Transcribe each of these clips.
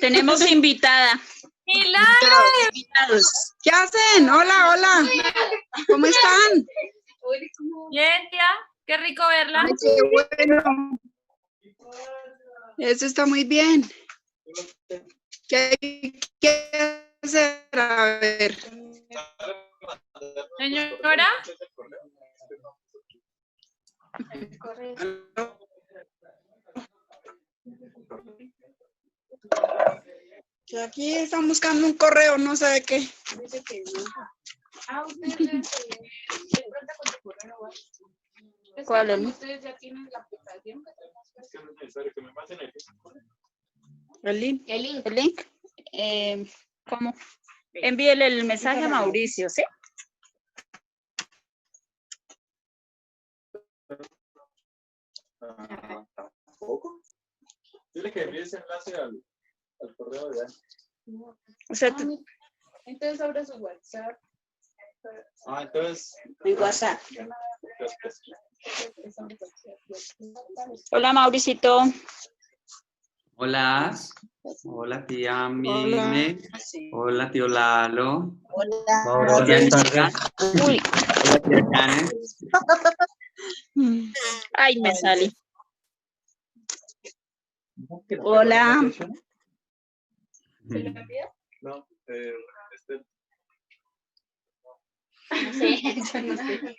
Tenemos invitada. ¡Milagro! ¿Qué hacen? Hola, hola. ¿Cómo están? Bien, tía. Qué rico verla. Ay, qué bueno. Eso está muy bien. ¿Qué hay que hacer? A ver. Señora. Que aquí están buscando un correo, no sé de qué. ¿Cuál es? Ustedes ya tienen la aplicación. El link. El link. ¿Cómo? Envíele el mensaje a Mauricio, ¿sí? ¿Tampoco? Dile que envíe ese enlace al correo de Dani. O sea, Entonces abre su WhatsApp. Entonces. mi WhatsApp. Hola, Mauricito. Hola. Hola, tía Hola. Mime. Hola, tío Lalo. Hola. Hola, tía Chica. Uy, Hola, tía Janet. ay, me salí. Hola. ¿Se lo envía? No, No sé, yo no sé.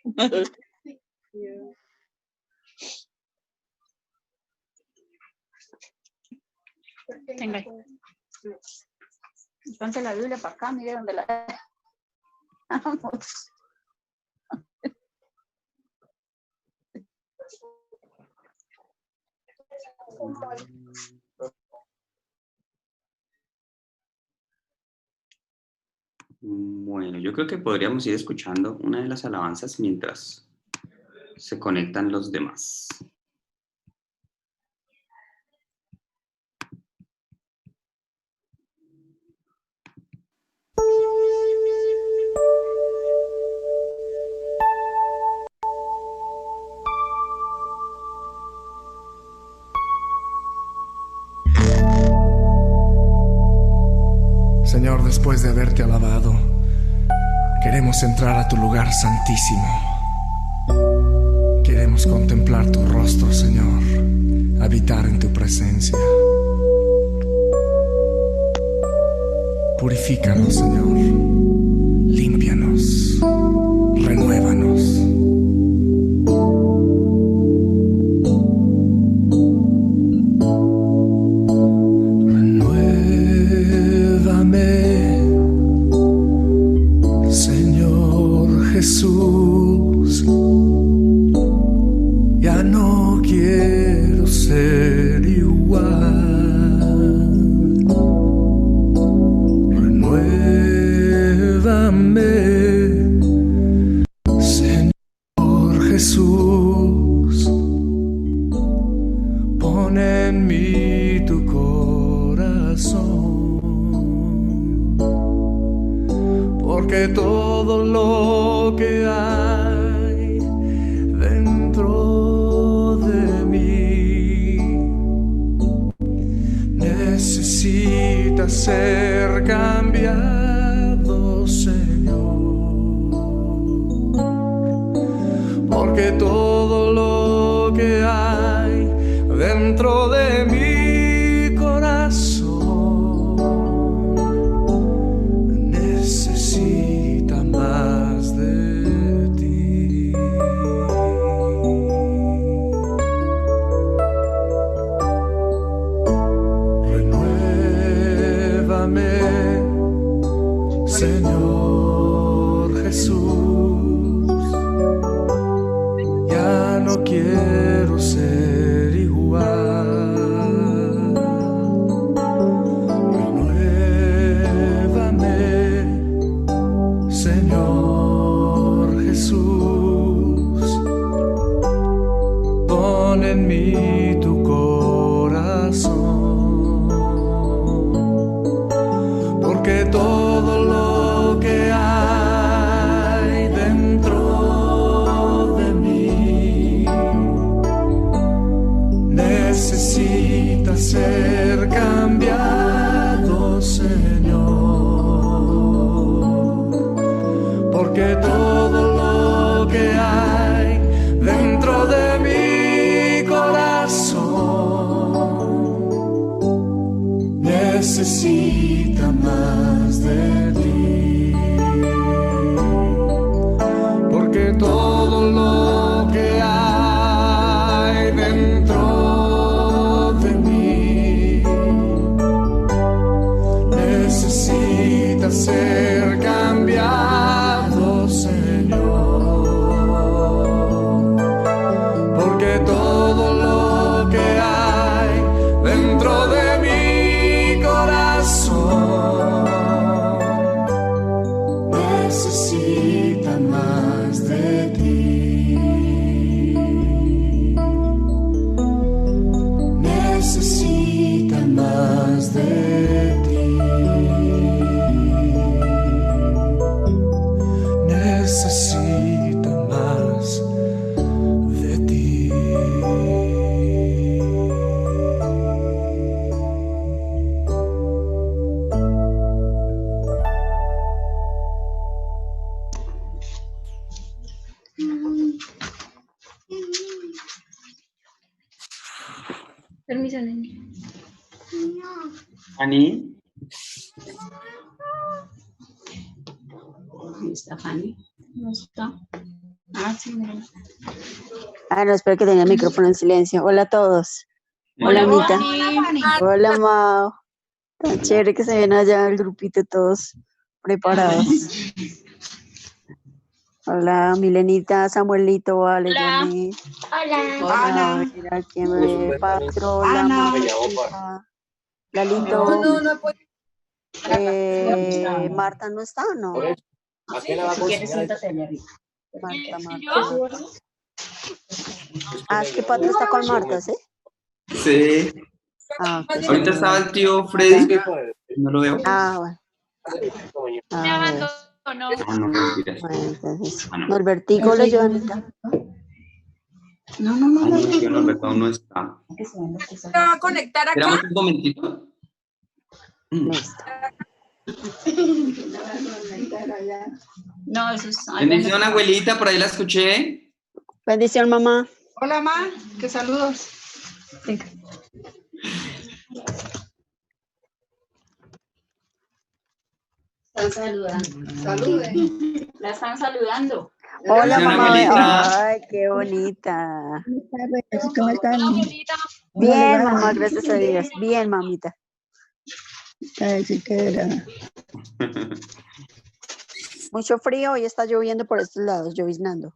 Venga. Entonces la Biblia para acá, mire dónde la vamos. Bueno, yo creo que podríamos ir escuchando una de las alabanzas mientras se conectan los demás. Señor, después de haberte alabado, queremos entrar a tu lugar santísimo. Queremos contemplar tu rostro, Señor, habitar en tu presencia. Purifícanos, Señor, límpianos, renuévanos. Jesús, ya no quiero ser igual. Renuévame, Señor Jesús, pon en mí tu corazón, porque todo lo que hay dentro de mí necesita ser cambiado, Señor, porque todo lo que hay dentro de mi corazón necesita más de ti. Renuévame, Señor Jesús, ya no quiero ser igual. Renuévame, Señor Jesús, pon en mí tu corazón, porque todo lo que hay dentro de mí necesita ser cambiado. necesita más de ti, porque todo lo que hay dentro de mí necesita ser cambiado, Señor, porque todo lo que hay dentro de mi corazón necesita más de ti, necesita más de ti, necesita más de ti. Permiso, nene. Ani, ¿Dónde está Fanny? No está. Ah, sí, mira. Ah, no, espero que tenga el micrófono en silencio. Hola a todos. Hola, Anita. Hola, Mao. Tan chévere que se ven allá el grupito todos preparados. Hola, Milenita, Samuelito, Vale, Hola. Jenny. Hola. Hola, mira quién me ve. Patrola, Ana. Martita, Lalito. Marta no está, ¿no? ¿A qué la va a Si quieres, cocinar? siéntate allá arriba. Marta. Ah, es que Patro está con Marta, ¿sí? sí. Ah, ok. Ahorita estaba el tío Freddy. No lo veo. Ah, bueno. Me Ah, bueno. abandonó. No, no, mentiras. Bueno, entonces, Ah, no. Norbertico leyó, Anita. No, no, no, Ay, no. no, tío Norberto aún no está. Que se ven las cosas. ¿Se va a conectar acá? Esperamos un momentito. Listo. No, eso es. Bendición, abuelita, por ahí la escuché. Bendición, mamá. Hola, ma. Que saludos. Están saludando. Salude. La están saludando. Hola, Bendición, mamá. abuelita. Ay, qué bonita. ¿Cómo están? Abuelita. Bien, mamá, gracias a Dios. Bien, mamita. Ay, sí que era. Mucho frío, hoy está lloviendo por estos lados, lloviznando.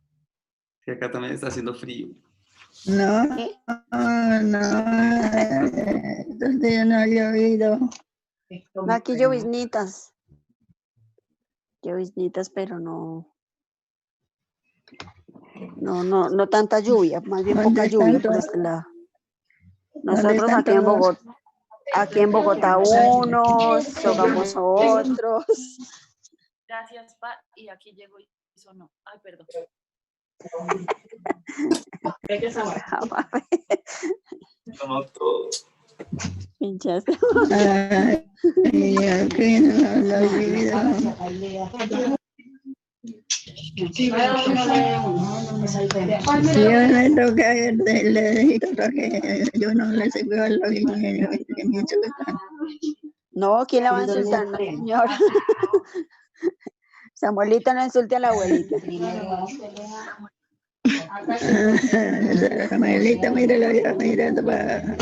Sí, acá también está haciendo frío. No, ¿Qué? no, estos días no ha llovido. No, aquí lloviznitas. Lloviznitas, pero no tanta lluvia, más bien ¿Dónde poca están lluvia por todos? este lado. ¿Dónde Nosotros están todos? aquí en Bogotá unos, Sogamos otros. Gracias, pa. Y aquí llegó y sonó. Ay, perdón. Como todo. Pinchaste. Ay, aquí no lo he vivido. Yo me toca el dedito porque yo no le sigo a los niños que me insultan. No, ¿quién la va a insultar? No, señor. Samuelito, no insulte a la abuelita. Amelita, míralo, yo mirando para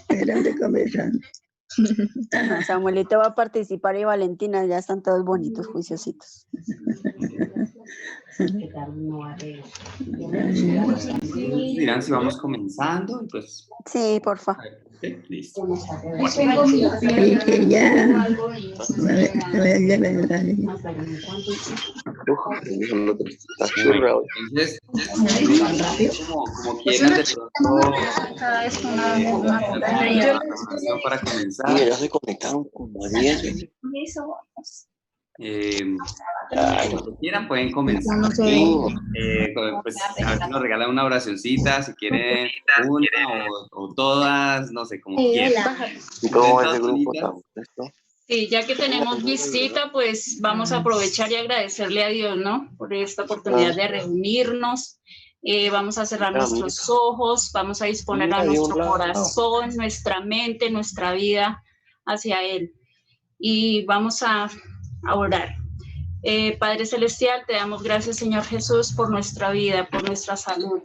mirando conversando. No, Samuelito va a participar y Valentina, ya están todos bonitos, juiciositos. Dirán si vamos comenzando. Pues, Sí, porfa. listo. Y que ya. Entonces, como quieran, de pronto, para comenzar. Mira, ya se conectaron como 10. Cuando quieran pueden comenzar. Pues, a ver si nos regalan una oracioncita, si quieren una o todas, no sé, como quieran. Todo ese grupo está. Sí, ya que tenemos visita, pues vamos a aprovechar y agradecerle a Dios, ¿no? Por esta oportunidad de reunirnos. Vamos a cerrar nuestros ojos, vamos a disponer a nuestro corazón, nuestra mente, nuestra vida hacia Él. Y vamos a orar. Padre Celestial, te damos gracias, Señor Jesús, por nuestra vida, por nuestra salud.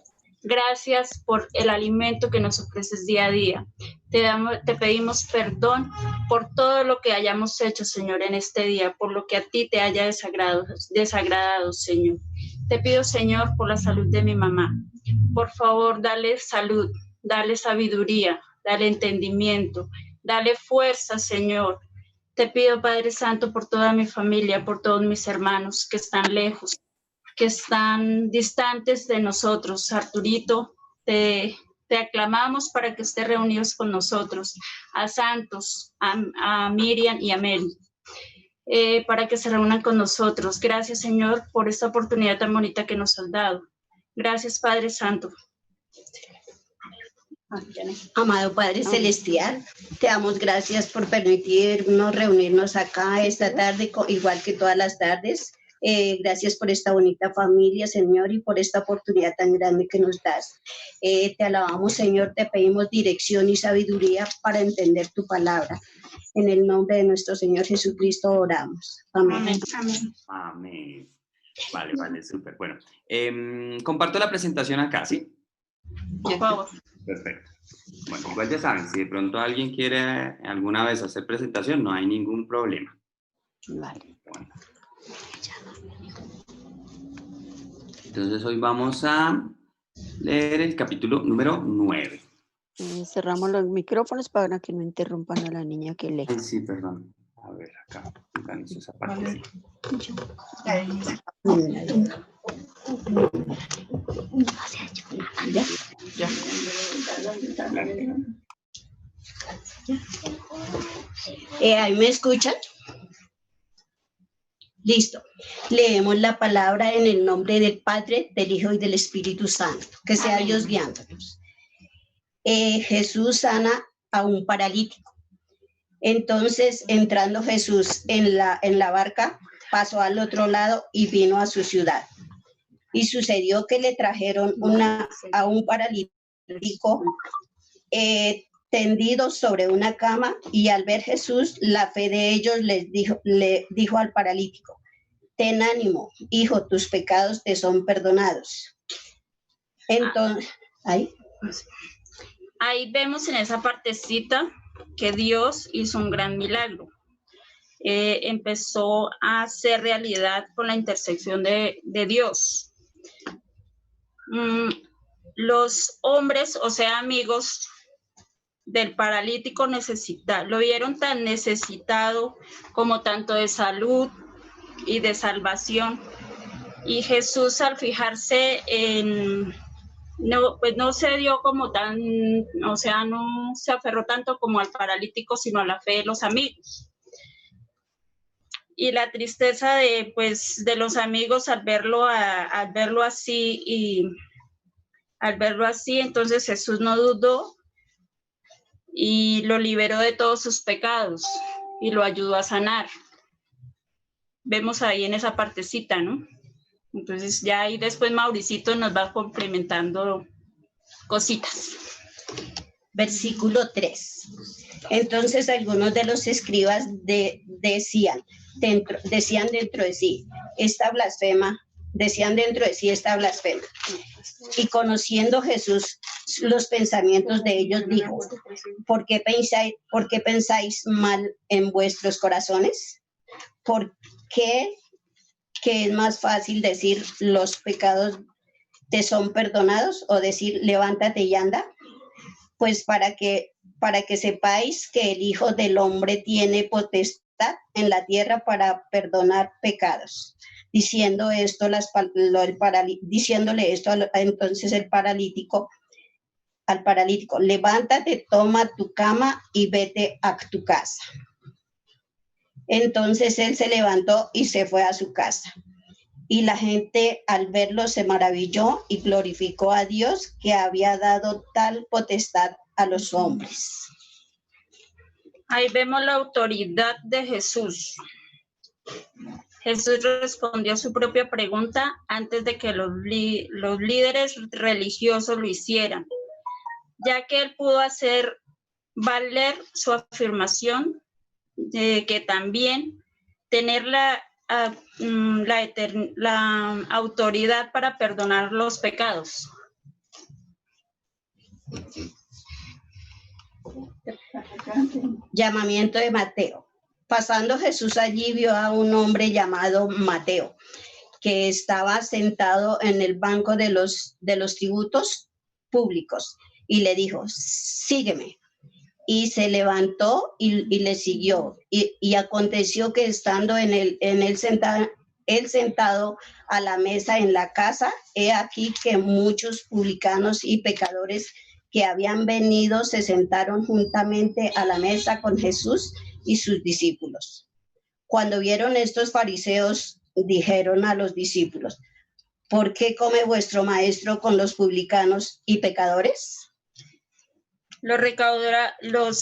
Gracias por el alimento que nos ofreces día a día. Te pedimos perdón por todo lo que hayamos hecho, Señor, en este día, por lo que a ti te haya desagradado, Señor. Te pido, Señor, por la salud de mi mamá. Por favor, dale salud, dale sabiduría, dale entendimiento, dale fuerza, Señor. Te pido, Padre Santo, por toda mi familia, por todos mis hermanos que están lejos, que están distantes de nosotros. Arturito, te aclamamos para que estés reunidos con nosotros, a Santos, a Miriam y a Mary, para que se reúnan con nosotros. Gracias, Señor, por esta oportunidad tan bonita que nos has dado. Gracias, Padre Santo. Amado Padre Celestial, te damos gracias por permitirnos reunirnos acá esta tarde, igual que todas las tardes. Gracias por esta bonita familia, Señor, y por esta oportunidad tan grande que nos das. Te alabamos, Señor, te pedimos dirección y sabiduría para entender tu palabra. En el nombre de nuestro Señor Jesucristo oramos. Amén. Amén. Amén. Vale, súper. Bueno, comparto la presentación acá, ¿sí? Por favor. Perfecto. Bueno, igual ya saben, si de pronto alguien quiere alguna vez hacer presentación, no hay ningún problema. Vale. Bueno. Entonces hoy vamos a leer el capítulo número 9. Cerramos los micrófonos para que no interrumpan a la niña que lee. Ay, sí, perdón. A ver, acá. Organizo esa parte. ¿Ahí me escuchan? Listo. Leemos la palabra en el nombre del Padre, del Hijo y del Espíritu Santo. Que sea Dios guiándonos. Jesús sana a un paralítico. Entonces, entrando Jesús en la barca, pasó al otro lado y vino a su ciudad. Y sucedió que le trajeron a un paralítico tendido sobre una cama, y al ver Jesús, la fe de ellos le dijo al paralítico: ten ánimo, hijo, tus pecados te son perdonados. Entonces, ahí vemos en esa partecita que Dios hizo un gran milagro. Empezó a hacer realidad con la intersección de Dios. Los hombres, o sea, amigos del paralítico, lo vieron tan necesitado como tanto de salud y de salvación. Y Jesús, al fijarse no se dio como tan, o sea, no se aferró tanto como al paralítico, sino a la fe de los amigos. Y la tristeza de los amigos al verlo así, entonces Jesús no dudó y lo liberó de todos sus pecados y lo ayudó a sanar. Vemos ahí en esa partecita, ¿no? Entonces ya ahí después Mauricito nos va complementando cositas. Versículo 3. Entonces algunos de los escribas decían dentro de sí, esta blasfema. Y conociendo Jesús los pensamientos de ellos, dijo: ¿Por qué pensáis mal en vuestros corazones? ¿Por qué? Que es más fácil decir los pecados te son perdonados, o decir levántate y anda. Pues para que sepáis que el Hijo del Hombre tiene potestad en la tierra para perdonar pecados. Diciéndole esto entonces al paralítico: levántate, toma tu cama y vete a tu casa. Entonces él se levantó y se fue a su casa. Y la gente al verlo se maravilló y glorificó a Dios, que había dado tal potestad a los hombres. Ahí vemos la autoridad de Jesús. Jesús respondió a su propia pregunta antes de que los líderes religiosos lo hicieran, ya que él pudo hacer valer su afirmación que también tener la autoridad para perdonar los pecados. Llamamiento de Mateo. Pasando Jesús allí vio a un hombre llamado Mateo, que estaba sentado en el banco de los tributos públicos, y le dijo: sígueme. Y se levantó y le siguió. Y aconteció que estando él sentado a la mesa en la casa, he aquí que muchos publicanos y pecadores que habían venido se sentaron juntamente a la mesa con Jesús y sus discípulos. Cuando vieron estos fariseos, dijeron a los discípulos: ¿por qué come vuestro maestro con los publicanos y pecadores? Los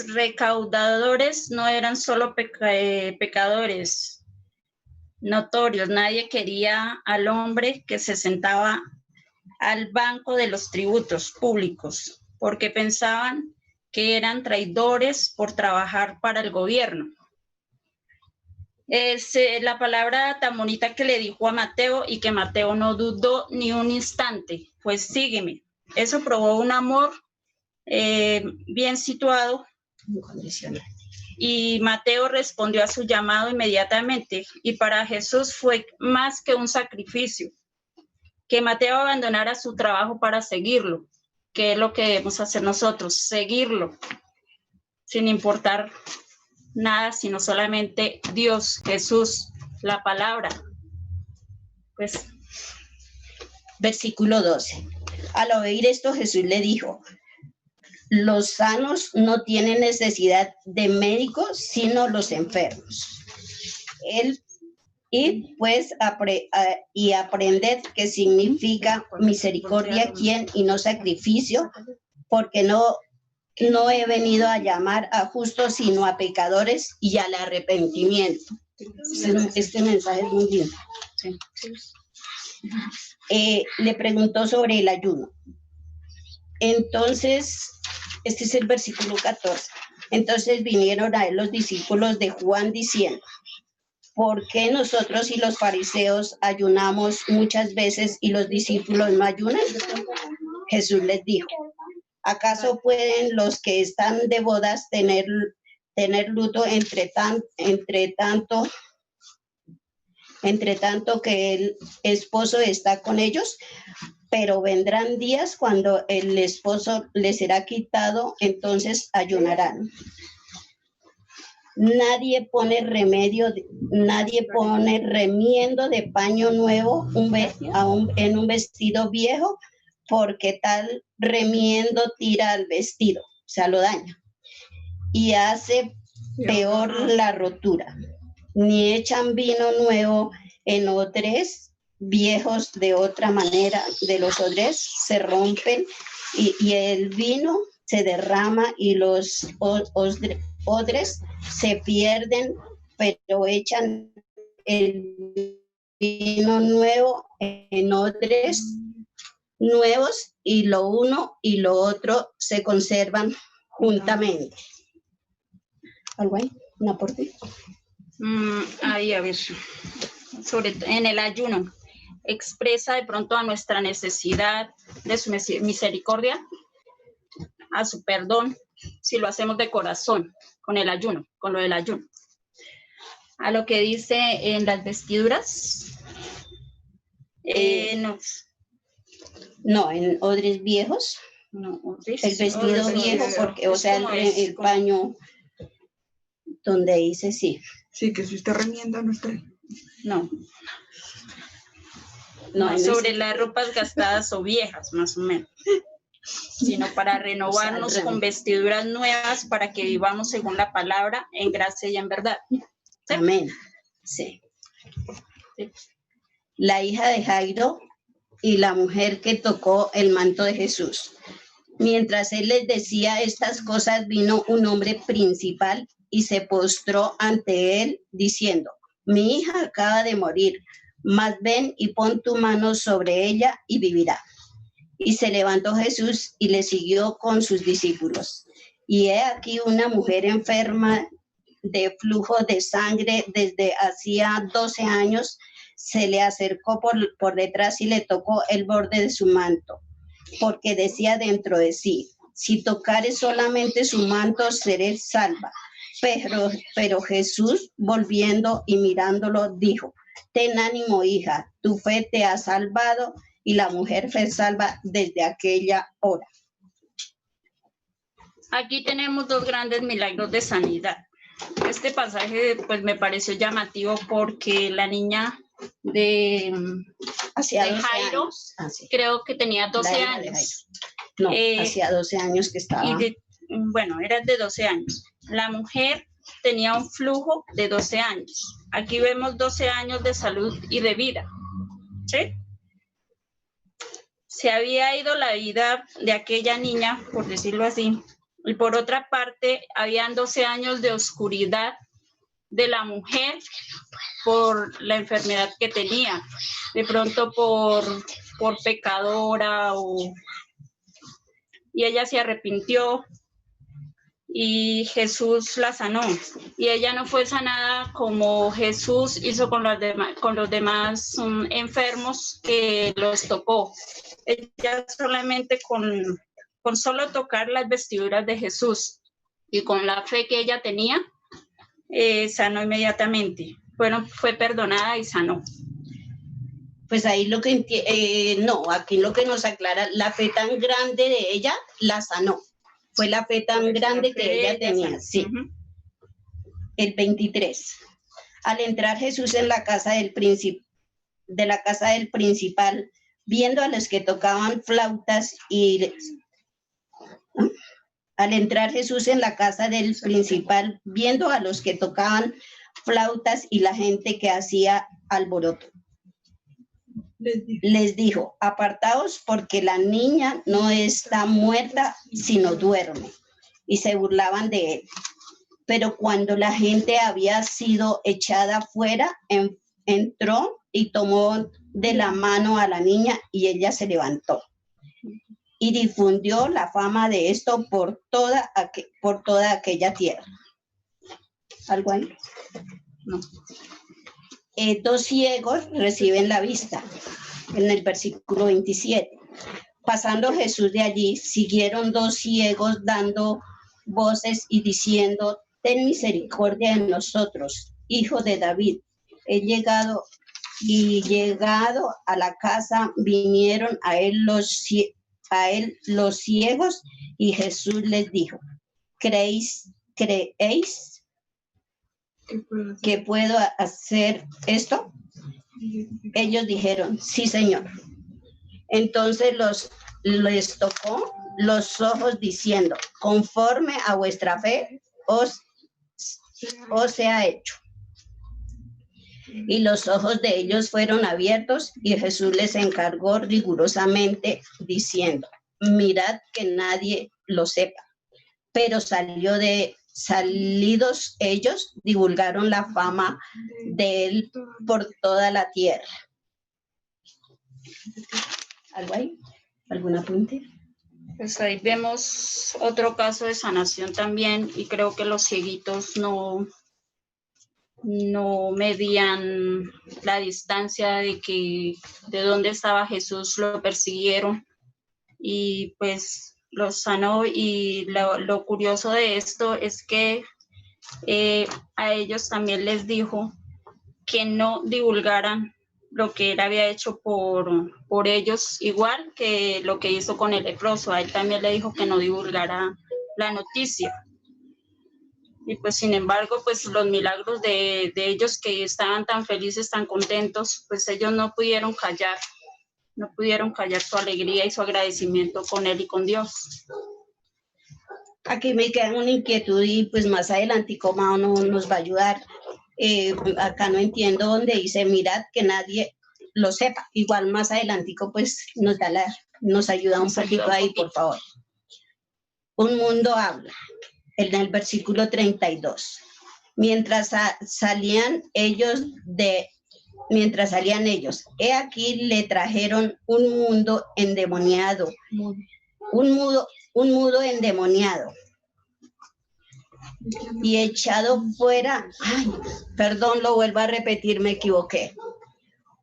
recaudadores no eran solo pecadores notorios. Nadie quería al hombre que se sentaba al banco de los tributos públicos, porque pensaban que eran traidores por trabajar para el gobierno. Es la palabra tan bonita que le dijo a Mateo, y que Mateo no dudó ni un instante, pues sígueme. Eso probó un amor bien situado, y Mateo respondió a su llamado inmediatamente, y para Jesús fue más que un sacrificio que Mateo abandonara su trabajo para seguirlo, que es lo que debemos hacer nosotros, seguirlo, sin importar nada, sino solamente Dios, Jesús, la palabra. Pues, versículo 12. Al oír esto, Jesús le dijo: los sanos no tienen necesidad de médicos, sino los enfermos. Aprended qué significa misericordia, quién, y no sacrificio, porque no he venido a llamar a justos, sino a pecadores y al arrepentimiento. Este mensaje es muy lindo. Sí. Le preguntó sobre el ayuno. Entonces, este es el versículo 14. Entonces vinieron a él los discípulos de Juan diciendo: ¿por qué nosotros y los fariseos ayunamos muchas veces y los discípulos no ayunan? Jesús les dijo: ¿acaso pueden los que están de bodas tener luto entre tanto que el esposo está con ellos? Pero vendrán días cuando el esposo les será quitado, entonces ayunarán. Nadie pone remiendo de paño nuevo en un vestido viejo, porque tal remiendo tira al vestido, o sea, lo daña, y hace peor la rotura. Ni echan vino nuevo en odres viejos, de otra manera de los odres se rompen y el vino se derrama y los odres se pierden, pero echan el vino nuevo en odres nuevos, y lo uno y lo otro se conservan juntamente. ¿Algo ahí? ¿Un aporte? Ahí, a ver, en el ayuno, expresa de pronto a nuestra necesidad de su misericordia, a su perdón, si lo hacemos de corazón, con el ayuno, con lo del ayuno. A lo que dice en las vestiduras, no, en odres viejos. No, odres, el vestido viejo, porque, o sea, el paño donde dice sí. Sí, que si está remiendo no está. No, sobre las ropas gastadas o viejas, más o menos, sino para renovarnos con vestiduras nuevas, para que vivamos según la palabra, en gracia y en verdad. ¿Sí? Amén. Sí. La hija de Jairo y la mujer que tocó el manto de Jesús. Mientras él les decía estas cosas, vino un hombre principal y se postró ante él, diciendo: mi hija acaba de morir, mas ven y pon tu mano sobre ella y vivirá. Y se levantó Jesús y le siguió con sus discípulos. Y he aquí una mujer enferma de flujo de sangre desde hacía 12 años, se le acercó por detrás y le tocó el borde de su manto, porque decía dentro de sí, si tocare solamente su manto, seré salva. Pero Jesús, volviendo y mirándolo, dijo, ten ánimo, hija, tu fe te ha salvado, y la mujer fue salva desde aquella hora. Aquí tenemos dos grandes milagros de sanidad. Este pasaje pues me pareció llamativo porque la niña de Jairo, creo que tenía 12 años. No, hacía 12 años que estaba. Bueno, era de 12 años. La mujer tenía un flujo de 12 años. Aquí vemos 12 años de salud y de vida. ¿Sí? Se había ido la vida de aquella niña, por decirlo así, y por otra parte, habían 12 años de oscuridad de la mujer por la enfermedad que tenía, de pronto por pecadora, y ella se arrepintió y Jesús la sanó. Y ella no fue sanada como Jesús hizo con los demás enfermos que los tocó. Ella solamente con solo tocar las vestiduras de Jesús y con la fe que ella tenía, sanó inmediatamente. Fue perdonada y sanó. Pues ahí lo que aquí lo que nos aclara, la fe tan grande de ella la sanó. Fue la fe tan grande que ella tenía, sí. El 23. Al entrar Jesús en la casa del principal, viendo a los que tocaban flautas Al entrar Jesús en la casa del principal, viendo a los que tocaban flautas y la gente que hacía alboroto, les dijo, apartaos porque la niña no está muerta, sino duerme. Y se burlaban de él. Pero cuando la gente había sido echada fuera, entró y tomó de la mano a la niña y ella se levantó. Y difundió la fama de esto por toda aquella tierra. ¿Algo ahí? No. 2 ciegos reciben la vista, en el versículo 27. Pasando Jesús de allí, siguieron 2 ciegos dando voces y diciendo, ten misericordia de nosotros, hijo de David. Llegado a la casa, vinieron a él los ciegos, y Jesús les dijo, ¿creéis que puedo hacer esto? Ellos dijeron, sí, Señor. Entonces les tocó los ojos diciendo, conforme a vuestra fe os sea hecho. Y los ojos de ellos fueron abiertos y Jesús les encargó rigurosamente diciendo, mirad que nadie lo sepa. Pero salidos ellos, divulgaron la fama de él por toda la tierra. ¿Algo ahí? ¿Algún apunte? Pues ahí vemos otro caso de sanación también, y creo que los cieguitos no medían la distancia de dónde estaba Jesús, lo persiguieron y pues los sanó. Y lo curioso de esto es que a ellos también les dijo que no divulgaran lo que él había hecho por ellos, igual que lo que hizo con el leproso. A él también le dijo que no divulgara la noticia. Y pues sin embargo, pues los milagros de ellos, que estaban tan felices, tan contentos, pues ellos no pudieron callar su alegría y su agradecimiento con él y con Dios. Aquí me queda una inquietud y pues más adelante Mao nos va a ayudar. Acá no entiendo dónde dice, mirad que nadie lo sepa. Igual más adelantico pues nos ayuda un poquito ahí, por favor. Un mundo habla. En el versículo 32. Mientras salían ellos, he aquí le trajeron un mudo endemoniado. Un mudo endemoniado. y echado fuera, ay, perdón, lo vuelvo a repetir, me equivoqué.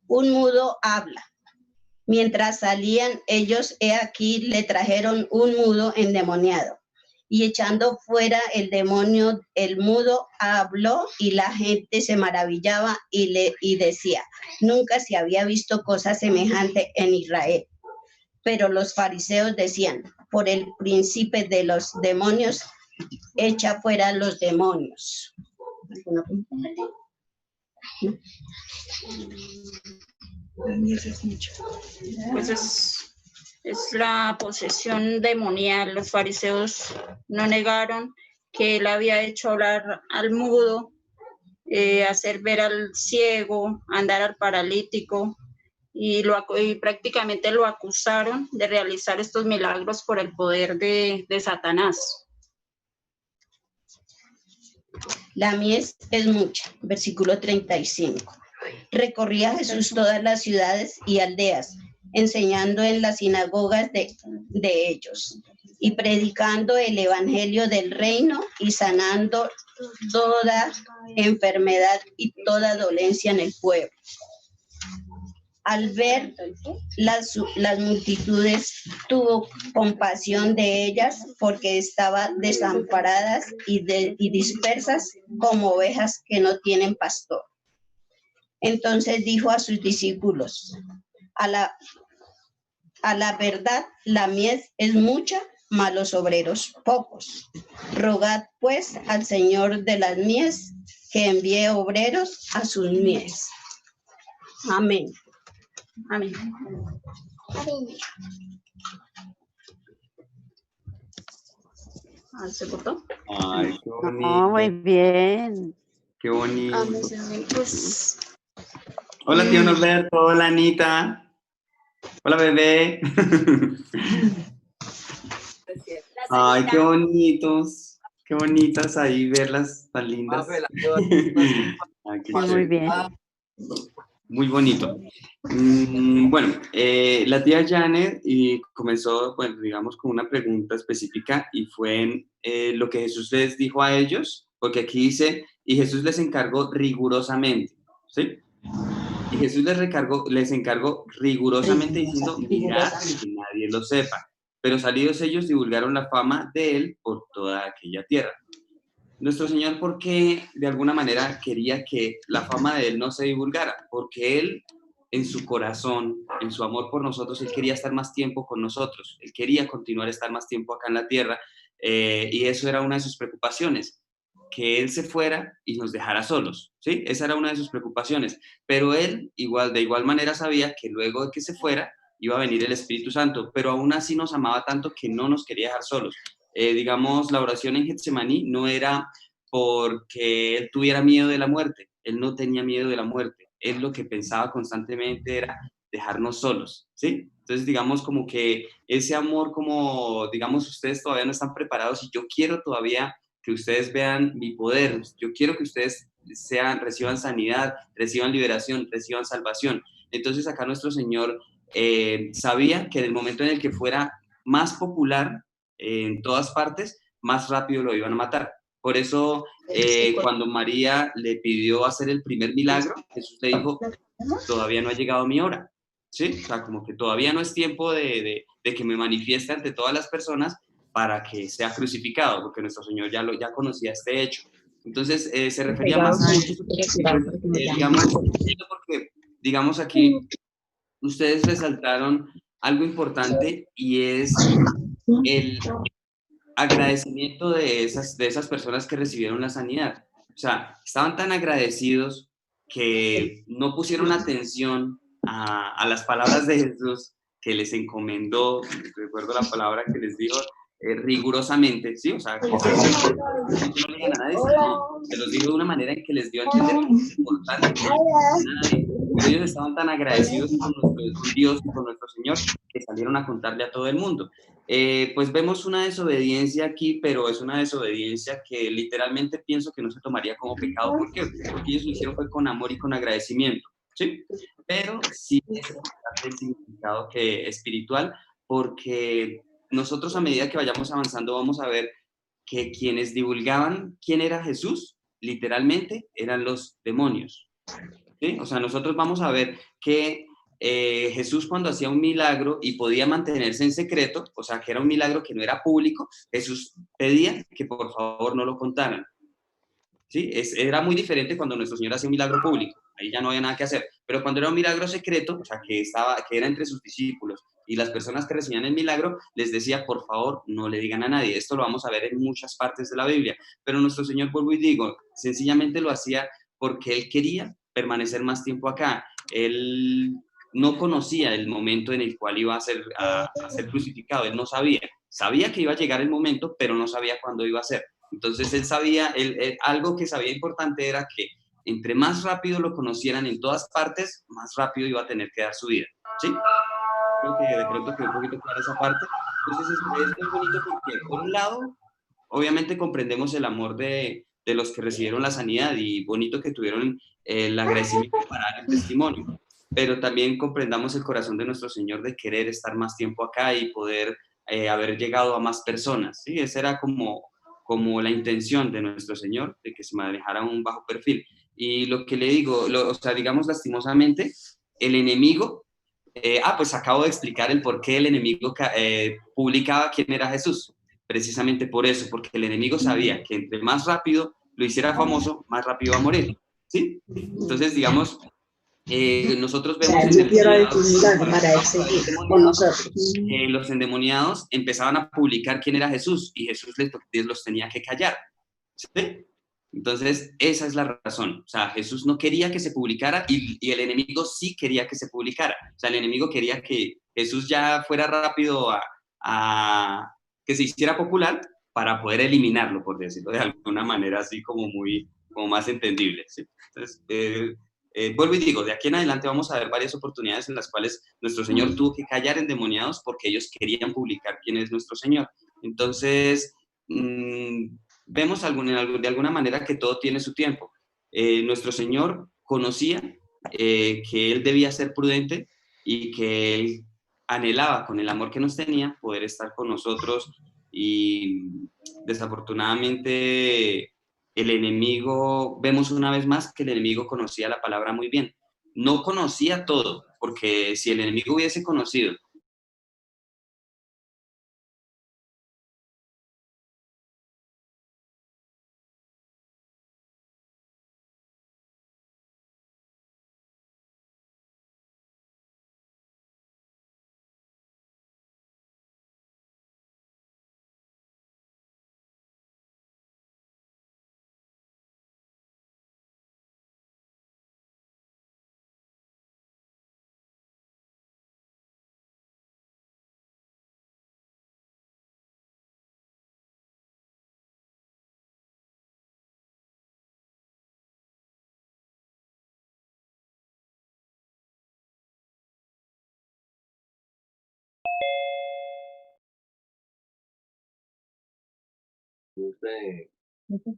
Un mudo habla. Mientras salían ellos, he aquí, le trajeron un mudo endemoniado. Y echando fuera el demonio, el mudo habló y la gente se maravillaba y decía, nunca se había visto cosa semejante en Israel. Pero los fariseos decían, por el príncipe de los demonios, echa fuera los demonios. ¿Alguna pregunta? ¿No? Pues es la posesión demonial. Los fariseos no negaron que él había hecho hablar al mudo, hacer ver al ciego, andar al paralítico, y prácticamente lo acusaron de realizar estos milagros por el poder de Satanás. La mies es mucha, versículo 35. Recorría Jesús todas las ciudades y aldeas, enseñando en las sinagogas de ellos y predicando el evangelio del reino y sanando toda enfermedad y toda dolencia en el pueblo. Al ver las multitudes, tuvo compasión de ellas porque estaban desamparadas y dispersas como ovejas que no tienen pastor. Entonces dijo a sus discípulos, a la verdad, la mies es mucha, mas los obreros pocos. Rogad pues al Señor de las mies que envíe obreros a sus mies. Amén. Amén. ¿Se cortó? Ay, qué bonito. No, muy bien. Qué bonito. Pues, Hola, tío Norberto. Hola, Anita. Hola, bebé. Ay, qué bonitos. Qué bonitas ahí verlas tan lindas. Ay, qué Muy chévere. bien. Muy bonito. Bueno, la tía Janet comenzó, pues, digamos, con una pregunta específica y fue en lo que Jesús les dijo a ellos, porque aquí dice, y Jesús les encargó rigurosamente, ¿sí? Y Jesús les encargó rigurosamente diciendo, mirad que nadie lo sepa. Pero salidos ellos divulgaron la fama de él por toda aquella tierra. Nuestro Señor, ¿por qué de alguna manera quería que la fama de Él no se divulgara? Porque Él, en su corazón, en su amor por nosotros, Él quería estar más tiempo con nosotros. Él quería continuar a estar más tiempo acá en la tierra. Y eso era una de sus preocupaciones, que Él se fuera y nos dejara solos, ¿sí? Esa era una de sus preocupaciones. Pero Él, de igual manera, sabía que luego de que se fuera, iba a venir el Espíritu Santo, pero aún así nos amaba tanto que no nos quería dejar solos. Digamos, la oración en Getsemaní no era porque él tuviera miedo de la muerte, él no tenía miedo de la muerte, él lo que pensaba constantemente era dejarnos solos, ¿sí? Entonces, digamos, como que ese amor, como, digamos, ustedes todavía no están preparados y yo quiero todavía que ustedes vean mi poder, yo quiero que ustedes reciban sanidad, reciban liberación, reciban salvación. Entonces, acá nuestro Señor sabía que en el momento en el que fuera más popular, en todas partes, más rápido lo iban a matar. Por eso, cuando María le pidió hacer el primer milagro, Jesús le dijo, todavía no ha llegado mi hora, ¿sí? O sea, como que todavía no es tiempo de que me manifieste ante todas las personas para que sea crucificado, porque nuestro Señor ya conocía este hecho. Entonces, se refería más a eso, digamos, aquí, ustedes resaltaron algo importante y es el agradecimiento de esas personas que recibieron la sanidad. O sea, estaban tan agradecidos que no pusieron atención a las palabras de Jesús que les encomendó, recuerdo la palabra que les dijo, rigurosamente, ¿sí? O sea, que no le digan a nadie, sino que los dijo de una manera en que les dio a entender que es importante que no le a nadie. Pero ellos estaban tan agradecidos con nuestro Dios y con nuestro Señor que salieron a contarle a todo el mundo. Pues vemos una desobediencia aquí, pero es una desobediencia que literalmente pienso que no se tomaría como pecado. ¿Por qué? Porque ellos lo hicieron fue con amor y con agradecimiento, ¿sí? Pero sí es el significado espiritual, porque nosotros a medida que vayamos avanzando vamos a ver que quienes divulgaban quién era Jesús, literalmente, eran los demonios. ¿Sí? O sea, nosotros vamos a ver que Jesús cuando hacía un milagro y podía mantenerse en secreto, o sea, que era un milagro que no era público, Jesús pedía que por favor no lo contaran. ¿Sí? Era muy diferente cuando nuestro Señor hacía un milagro público, ahí ya no había nada que hacer, pero cuando era un milagro secreto, o sea, que era entre sus discípulos y las personas que recibían el milagro, les decía, por favor, no le digan a nadie. Esto lo vamos a ver en muchas partes de la Biblia, pero nuestro Señor, vuelvo y digo, sencillamente lo hacía porque Él quería permanecer más tiempo acá. Él no conocía el momento en el cual iba a ser crucificado, Él no sabía que iba a llegar el momento, pero no sabía cuándo iba a ser. Entonces él sabía, algo que sabía importante era que entre más rápido lo conocieran en todas partes, más rápido iba a tener que dar su vida, ¿sí? Creo que de pronto quedó un poquito clara esa parte. Entonces es muy bonito porque, por un lado, obviamente comprendemos el amor de los que recibieron la sanidad y bonito que tuvieron el agradecimiento para dar el testimonio, pero también comprendamos el corazón de nuestro Señor de querer estar más tiempo acá y poder haber llegado a más personas, ¿sí? Esa era como la intención de nuestro Señor, de que se manejara un bajo perfil. Y lo que le digo, o sea, digamos lastimosamente, el enemigo, pues acabo de explicar el por qué el enemigo publicaba quién era Jesús. Precisamente por eso, porque el enemigo sabía que entre más rápido lo hiciera famoso, más rápido iba a morir, ¿sí? Entonces, digamos, nosotros vemos los endemoniados empezaban a publicar quién era Jesús y Jesús los tenía que callar, ¿sí? Entonces esa es la razón, o sea, Jesús no quería que se publicara y el enemigo sí quería que se publicara, o sea, el enemigo quería que Jesús ya fuera rápido a que se hiciera popular para poder eliminarlo, por decirlo de alguna manera así como más entendible, ¿sí? Entonces, vuelvo y digo, de aquí en adelante vamos a ver varias oportunidades en las cuales nuestro Señor tuvo que callar endemoniados porque ellos querían publicar quién es nuestro Señor. Entonces, vemos de alguna manera que todo tiene su tiempo. Nuestro Señor conocía que Él debía ser prudente y que Él anhelaba, con el amor que nos tenía, poder estar con nosotros y desafortunadamente el enemigo, vemos una vez más que el enemigo conocía la palabra muy bien. No conocía todo, porque si el enemigo hubiese conocido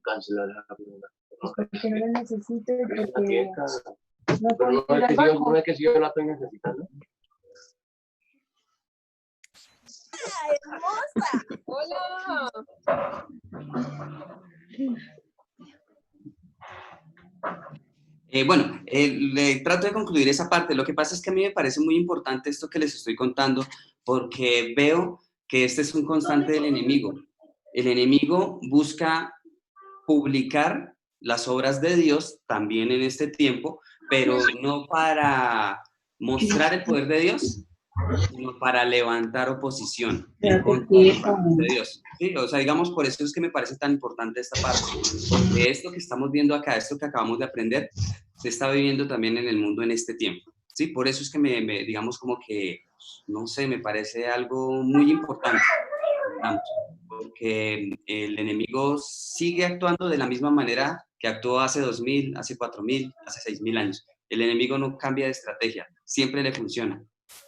cancelar la pregunta. Porque no la necesito, porque no Pero puedo ir al banco. no es que si yo la estoy necesitando. ¡Ay, hermosa! ¡Hola! Bueno, trato de concluir esa parte. Lo que pasa es que a mí me parece muy importante esto que les estoy contando porque veo que este es un constante del enemigo. El enemigo busca publicar las obras de Dios también en este tiempo, pero no para mostrar el poder de Dios, sino para levantar oposición en contra de Dios. ¿Sí? O sea, digamos, por eso es que me parece tan importante esta parte, porque esto que estamos viendo acá, esto que acabamos de aprender, se está viviendo también en el mundo en este tiempo. ¿Sí? Por eso es que digamos como que, no sé, me parece algo muy importante, porque el enemigo sigue actuando de la misma manera que actuó hace 2000, hace 4000, hace 6000 años. El enemigo no cambia de estrategia, siempre le funciona.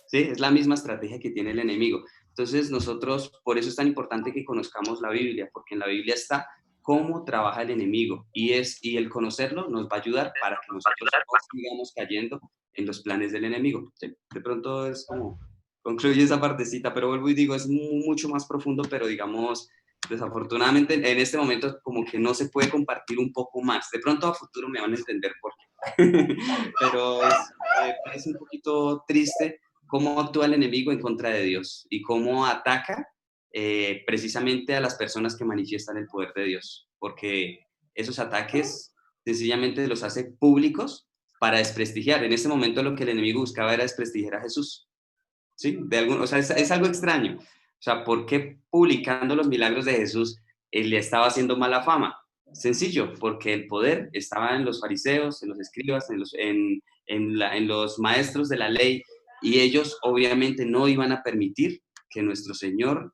¿Sí? Es la misma estrategia que tiene el enemigo. Entonces nosotros, por eso es tan importante que conozcamos la Biblia, porque en la Biblia está cómo trabaja el enemigo y el conocerlo nos va a ayudar para que nosotros no sigamos cayendo en los planes del enemigo. ¿Sí? De pronto es como concluye esa partecita, pero vuelvo y digo, es mucho más profundo, pero digamos, Desafortunadamente, en este momento como que no se puede compartir un poco más. De pronto a futuro me van a entender por qué. Pero es un poquito triste cómo actúa el enemigo en contra de Dios y cómo ataca precisamente a las personas que manifiestan el poder de Dios. Porque esos ataques sencillamente los hace públicos para desprestigiar. En ese momento lo que el enemigo buscaba era desprestigiar a Jesús. ¿Sí? O sea, es algo extraño. O sea, ¿por qué publicando los milagros de Jesús él le estaba haciendo mala fama? Sencillo, porque el poder estaba en los fariseos, en los escribas, en los maestros de la ley, y ellos obviamente no iban a permitir que nuestro Señor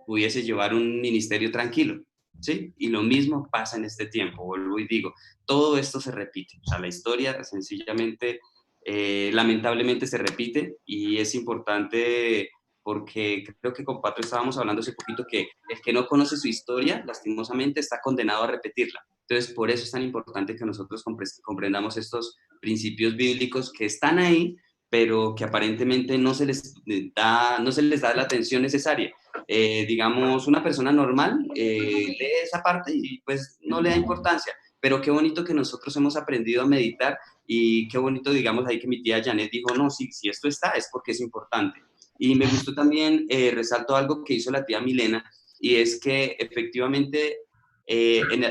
pudiese llevar un ministerio tranquilo. ¿Sí? Y lo mismo pasa en este tiempo, vuelvo y digo, todo esto se repite. O sea, la historia sencillamente, lamentablemente se repite, y es importante porque creo que con Pato estábamos hablando hace poquito que el que no conoce su historia, lastimosamente, está condenado a repetirla. Entonces, por eso es tan importante que nosotros comprendamos estos principios bíblicos que están ahí, pero que aparentemente no se les da la atención necesaria. Digamos, una persona normal lee esa parte y pues no le da importancia, pero qué bonito que nosotros hemos aprendido a meditar, y qué bonito, digamos, ahí que mi tía Janet dijo, no, si esto está, es porque es importante. Y me gustó también, resaltó algo que hizo la tía Milena, y es que efectivamente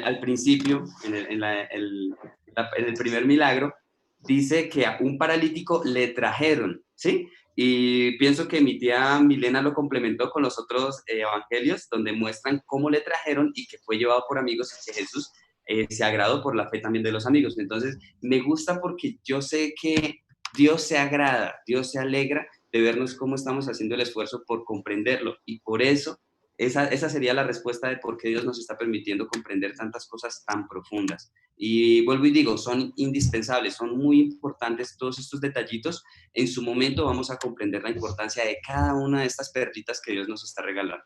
al principio, en el primer milagro, dice que a un paralítico le trajeron, ¿sí? Y pienso que mi tía Milena lo complementó con los otros evangelios, donde muestran cómo le trajeron y que fue llevado por amigos, y que Jesús se agradó por la fe también de los amigos. Entonces, me gusta porque yo sé que Dios se agrada, Dios se alegra de vernos cómo estamos haciendo el esfuerzo por comprenderlo, y por eso esa sería la respuesta de por qué Dios nos está permitiendo comprender tantas cosas tan profundas. Y vuelvo y digo, son indispensables, son muy importantes todos estos detallitos. En su momento vamos a comprender la importancia de cada una de estas perlitas que Dios nos está regalando.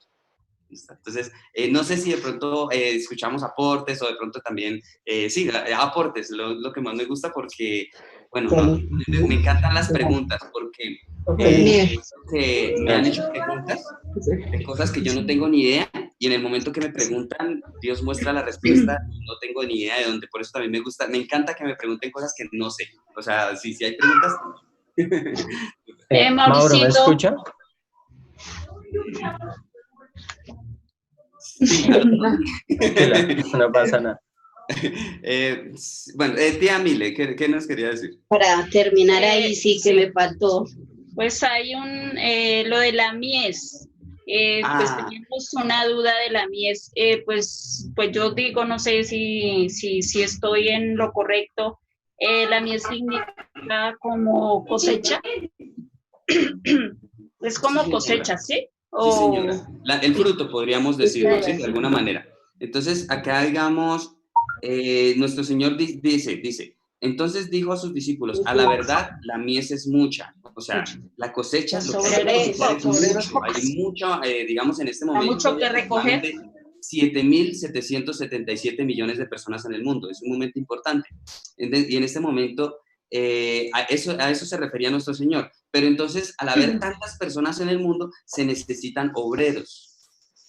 ¿Listo? Entonces, no sé si de pronto escuchamos aportes, o de pronto también, sí, aportes, lo que más me gusta, porque, bueno, me encantan las preguntas, porque que me han hecho preguntas de cosas que yo no tengo ni idea, y en el momento que me preguntan, Dios muestra la respuesta, y no tengo ni idea de dónde. Por eso también me encanta que me pregunten cosas que no sé. O sea, si hay preguntas. Mauro, ¿me escucha? Sí, no pasa nada. Bueno, tía Mile, ¿qué nos quería decir? Para terminar ahí, sí que me faltó. Pues hay lo de la mies. Pues teníamos una duda de la mies. Pues yo digo, no sé si estoy en lo correcto. La mies significa como cosecha. Es como cosecha, ¿sí? Sí, señora. El fruto, podríamos decirlo, ¿sí? De alguna manera. Entonces, acá, digamos, nuestro Señor dice, entonces dijo a sus discípulos, a la verdad, la mies es mucha. O sea, la cosecha, lo que hay mucho. Hay mucho, digamos, en este momento, mucho que recoger. 7.777 millones de personas en el mundo. Es un momento importante. Y en este momento, a eso se refería nuestro Señor. Pero entonces, al haber tantas personas en el mundo, se necesitan obreros.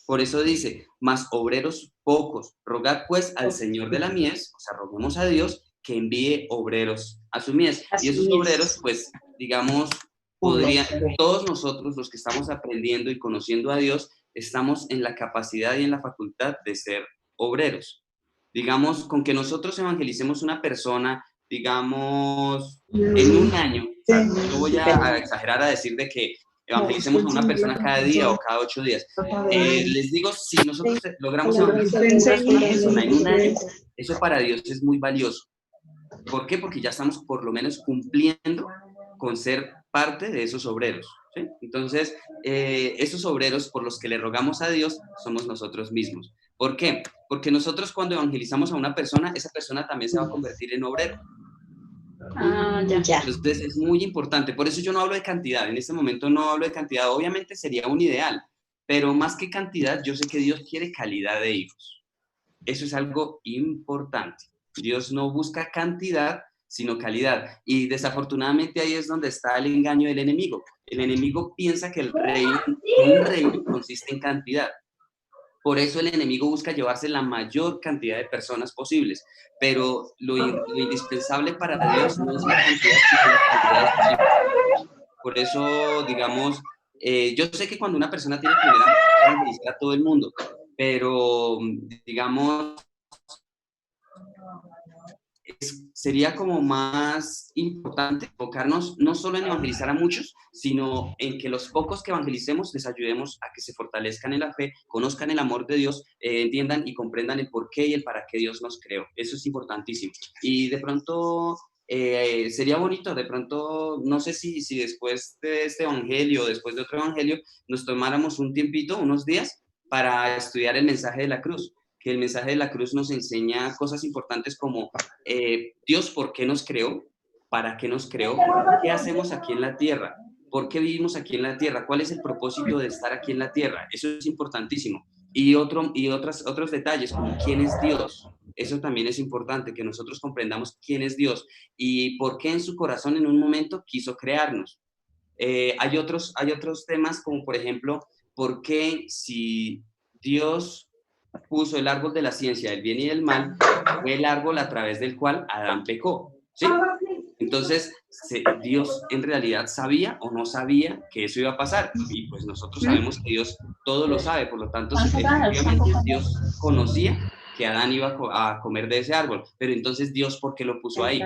Por eso dice, más obreros pocos. Rogad pues al Señor de la mies, o sea, roguemos a Dios que envíe obreros a su mies. Y esos obreros, pues, digamos, todos nosotros los que estamos aprendiendo y conociendo a Dios, estamos en la capacidad y en la facultad de ser obreros. Digamos, con que nosotros evangelicemos una persona, digamos, en un año, o sea, no voy a exagerar a decir de que evangelicemos a una persona cada día o cada 8 días. Les digo, si nosotros logramos evangelizar a una persona en un año, eso para Dios es muy valioso. ¿Por qué? Porque ya estamos por lo menos cumpliendo con ser parte de esos obreros, ¿sí? Entonces, esos obreros por los que le rogamos a Dios somos nosotros mismos. ¿Por qué? Porque nosotros cuando evangelizamos a una persona, esa persona también se va a convertir en obrero. Ya. Entonces es muy importante, por eso yo no hablo de cantidad, en este momento no hablo de cantidad, obviamente sería un ideal, pero más que cantidad, yo sé que Dios quiere calidad de hijos. Eso es algo importante. Dios no busca cantidad, sino calidad. Y desafortunadamente ahí es donde está el engaño del enemigo. El enemigo piensa que un reino consiste en cantidad. Por eso el enemigo busca llevarse la mayor cantidad de personas posibles, pero lo indispensable para Dios no es la cantidad, sino la calidad. Por eso, digamos, yo sé que cuando una persona tiene que evangelizar a todo el mundo, pero, digamos, sería como más importante enfocarnos no solo en evangelizar a muchos, sino en que los pocos que evangelicemos les ayudemos a que se fortalezcan en la fe, conozcan el amor de Dios, entiendan y comprendan el por qué y el para qué Dios nos creó. Eso es importantísimo. Y de pronto sería bonito, de pronto, no sé si después de este evangelio o después de otro evangelio, nos tomáramos un tiempito, unos días, para estudiar el mensaje de la cruz. Que el mensaje de la cruz nos enseña cosas importantes como Dios, ¿por qué nos creó? ¿Para qué nos creó? ¿Qué hacemos aquí en la tierra? ¿Por qué vivimos aquí en la tierra? ¿Cuál es el propósito de estar aquí en la tierra? Eso es importantísimo. Y otros detalles como ¿quién es Dios? Eso también es importante, que nosotros comprendamos quién es Dios y por qué en su corazón en un momento quiso crearnos. Hay otros temas como, por ejemplo, ¿por qué si Dios puso el árbol de la ciencia del bien y del mal, fue el árbol a través del cual Adán pecó? ¿Sí? Entonces, ¿Dios en realidad sabía o no sabía que eso iba a pasar? Y pues nosotros sabemos que Dios todo lo sabe, por lo tanto, efectivamente Dios conocía que Adán iba a comer de ese árbol, pero entonces Dios, ¿por qué lo puso ahí?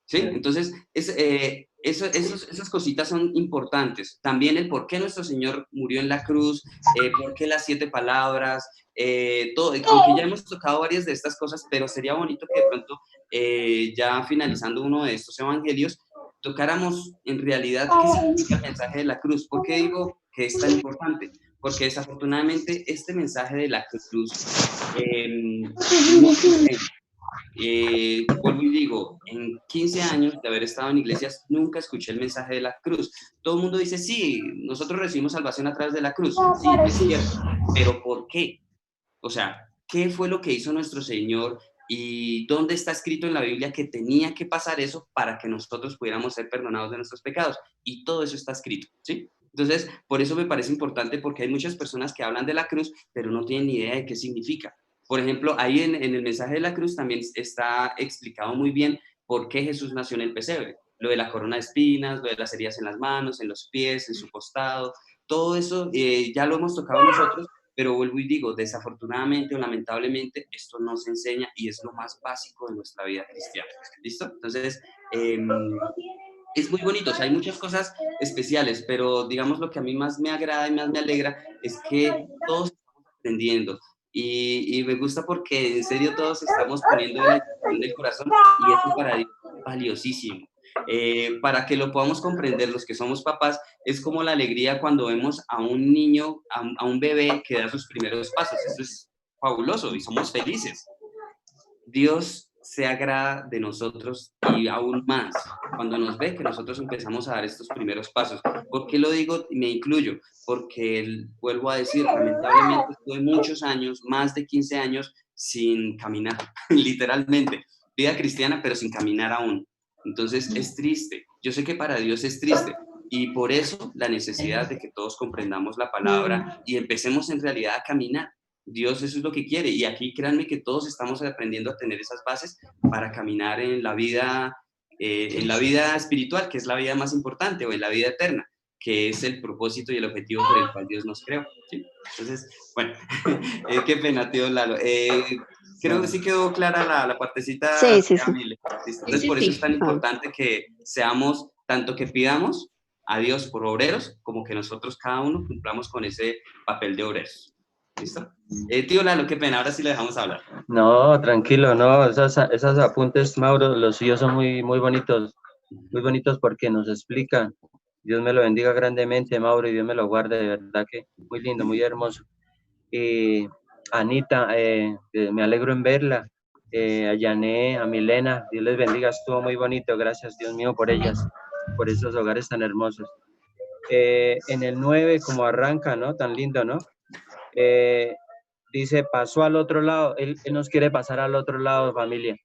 ¿Sí? Entonces, esas cositas son importantes. También el por qué nuestro Señor murió en la cruz, por qué las 7 palabras, todo, aunque ya hemos tocado varias de estas cosas, pero sería bonito que de pronto, ya finalizando uno de estos evangelios, tocáramos en realidad qué significa el mensaje de la cruz. ¿Por qué digo que es tan importante? Porque desafortunadamente este mensaje de la cruz no se enseña. Vuelvo y digo, en 15 años de haber estado en iglesias, nunca escuché el mensaje de la cruz. Todo el mundo dice, sí, nosotros recibimos salvación a través de la cruz. Sí, es cierto, pero ¿por qué? O sea, ¿qué fue lo que hizo nuestro Señor y dónde está escrito en la Biblia que tenía que pasar eso para que nosotros pudiéramos ser perdonados de nuestros pecados? Y todo eso está escrito, ¿sí? Entonces, por eso me parece importante, porque hay muchas personas que hablan de la cruz, pero no tienen ni idea de qué significa. Por ejemplo, ahí en el mensaje de la cruz también está explicado muy bien por qué Jesús nació en el pesebre. Lo de la corona de espinas, lo de las heridas en las manos, en los pies, en su costado, todo eso ya lo hemos tocado nosotros, pero vuelvo y digo, desafortunadamente o lamentablemente, esto no se enseña y es lo más básico de nuestra vida cristiana. ¿Listo? Entonces, es muy bonito, o sea, hay muchas cosas especiales, pero digamos lo que a mí más me agrada y más me alegra es que todos estamos aprendiendo. Y me gusta porque en serio todos estamos poniendo en la intención del corazón y eso para Dios es valiosísimo. Para que lo podamos comprender los que somos papás, es como la alegría cuando vemos a un niño, a un bebé que da sus primeros pasos. Eso es fabuloso y somos felices. Dios se agrada de nosotros y aún más cuando nos ve que nosotros empezamos a dar estos primeros pasos. ¿Por qué lo digo y me incluyo? Porque, vuelvo a decir, lamentablemente estuve muchos años, más de 15 años, sin caminar, literalmente. Vida cristiana, pero sin caminar aún. Entonces es triste. Yo sé que para Dios es triste. Y por eso la necesidad de que todos comprendamos la palabra y empecemos en realidad a caminar. Dios eso es lo que quiere. Y aquí créanme que todos estamos aprendiendo a tener esas bases para caminar en la vida espiritual, que es la vida más importante, o en la vida eterna, que es el propósito y el objetivo por el cual Dios nos creó. ¿Sí? Entonces, bueno, qué pena, tío Lalo. Creo que sí quedó clara la partecita. Sí, sí, sí. Entonces, por eso es tan importante que seamos, tanto que pidamos a Dios por obreros, como que nosotros cada uno cumplamos con ese papel de obreros. ¿Listo? Tío Lalo, qué pena, ahora sí le dejamos hablar. No, tranquilo, no, esos apuntes, Mauro, los suyos son muy bonitos porque nos explican. Dios me lo bendiga grandemente, Mauro, y Dios me lo guarde, de verdad que muy lindo, muy hermoso. Y Anita, me alegro en verla, a Yané, a Milena, Dios les bendiga, estuvo muy bonito, gracias Dios mío por ellas, por esos hogares tan hermosos. En el 9, como arranca, ¿no? Tan lindo, ¿no? Dice, pasó al otro lado, él nos quiere pasar al otro lado, familia.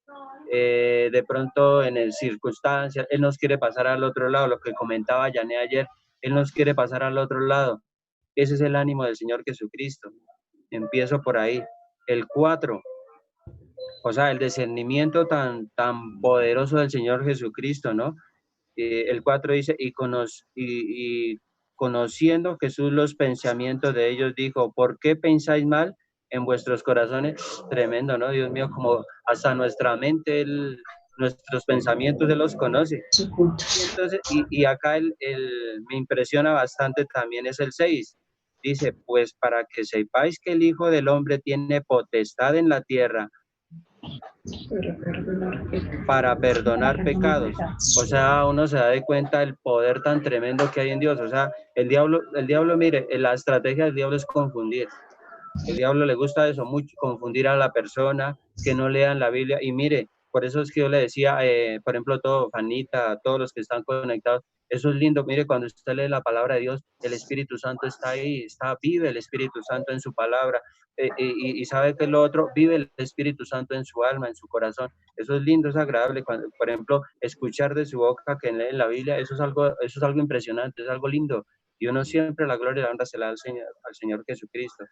De pronto en el circunstancias, Él nos quiere pasar al otro lado, lo que comentaba Yané ayer, Él nos quiere pasar al otro lado. Ese es el ánimo del Señor Jesucristo. empiezo por ahí. El 4, o sea, el discernimiento tan poderoso del Señor Jesucristo, ¿no? El 4 dice, y conociendo Jesús los pensamientos de ellos, dijo, ¿por qué pensáis mal en vuestros corazones? Tremendo, ¿no? Dios mío, como hasta nuestra mente, nuestros pensamientos Él los conoce. Entonces, y acá me impresiona bastante también es el 6. Dice, pues para que sepáis que el Hijo del Hombre tiene potestad en la tierra para perdonar pecados. O sea, uno se da de cuenta del poder tan tremendo que hay en Dios. O sea, el diablo, mire, la estrategia del diablo es confundir. El diablo le gusta eso mucho, confundir a la persona, que no lean la Biblia. Y mire, por eso es que yo le decía, por ejemplo, Fanita, todos los que están conectados, eso es lindo. Mire, cuando usted lee la palabra de Dios, el Espíritu Santo está ahí, vive el Espíritu Santo en su palabra. Y sabe que lo otro, vive el Espíritu Santo en su alma, en su corazón. Eso es lindo, es agradable. Cuando, por ejemplo, escuchar de su boca que lee la Biblia, eso es algo impresionante, es algo lindo. Y uno siempre la gloria y la honra se la da al Señor Jesucristo.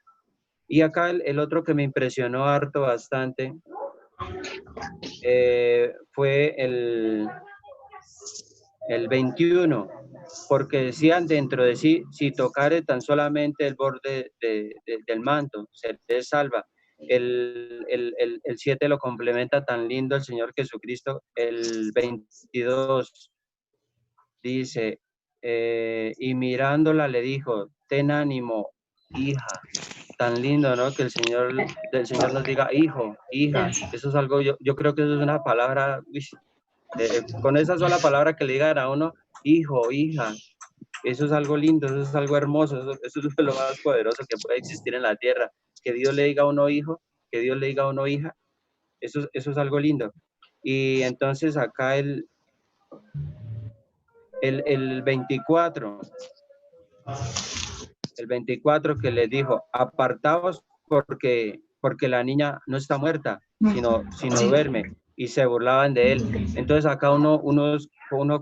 Y acá el otro que me impresionó harto bastante fue el 21, porque decían dentro de sí, si tocare tan solamente el borde del manto, seré salva. El 7 lo complementa tan lindo el Señor Jesucristo. El 22 dice, y mirándola le dijo, ten ánimo, hija. Tan lindo, ¿no? Que el Señor nos diga, hijo, hija. Eso es algo, yo creo que eso es una palabra, con esa sola palabra que le digan a uno, hijo, hija, eso es algo lindo, eso es algo hermoso, eso es lo más poderoso que puede existir en la tierra. Que Dios le diga a uno hijo, que Dios le diga a uno hija, eso es algo lindo. Y entonces acá el 24, el 24 que les dijo, apartaos porque la niña no está muerta, sino duerme, y se burlaban de él. Entonces acá uno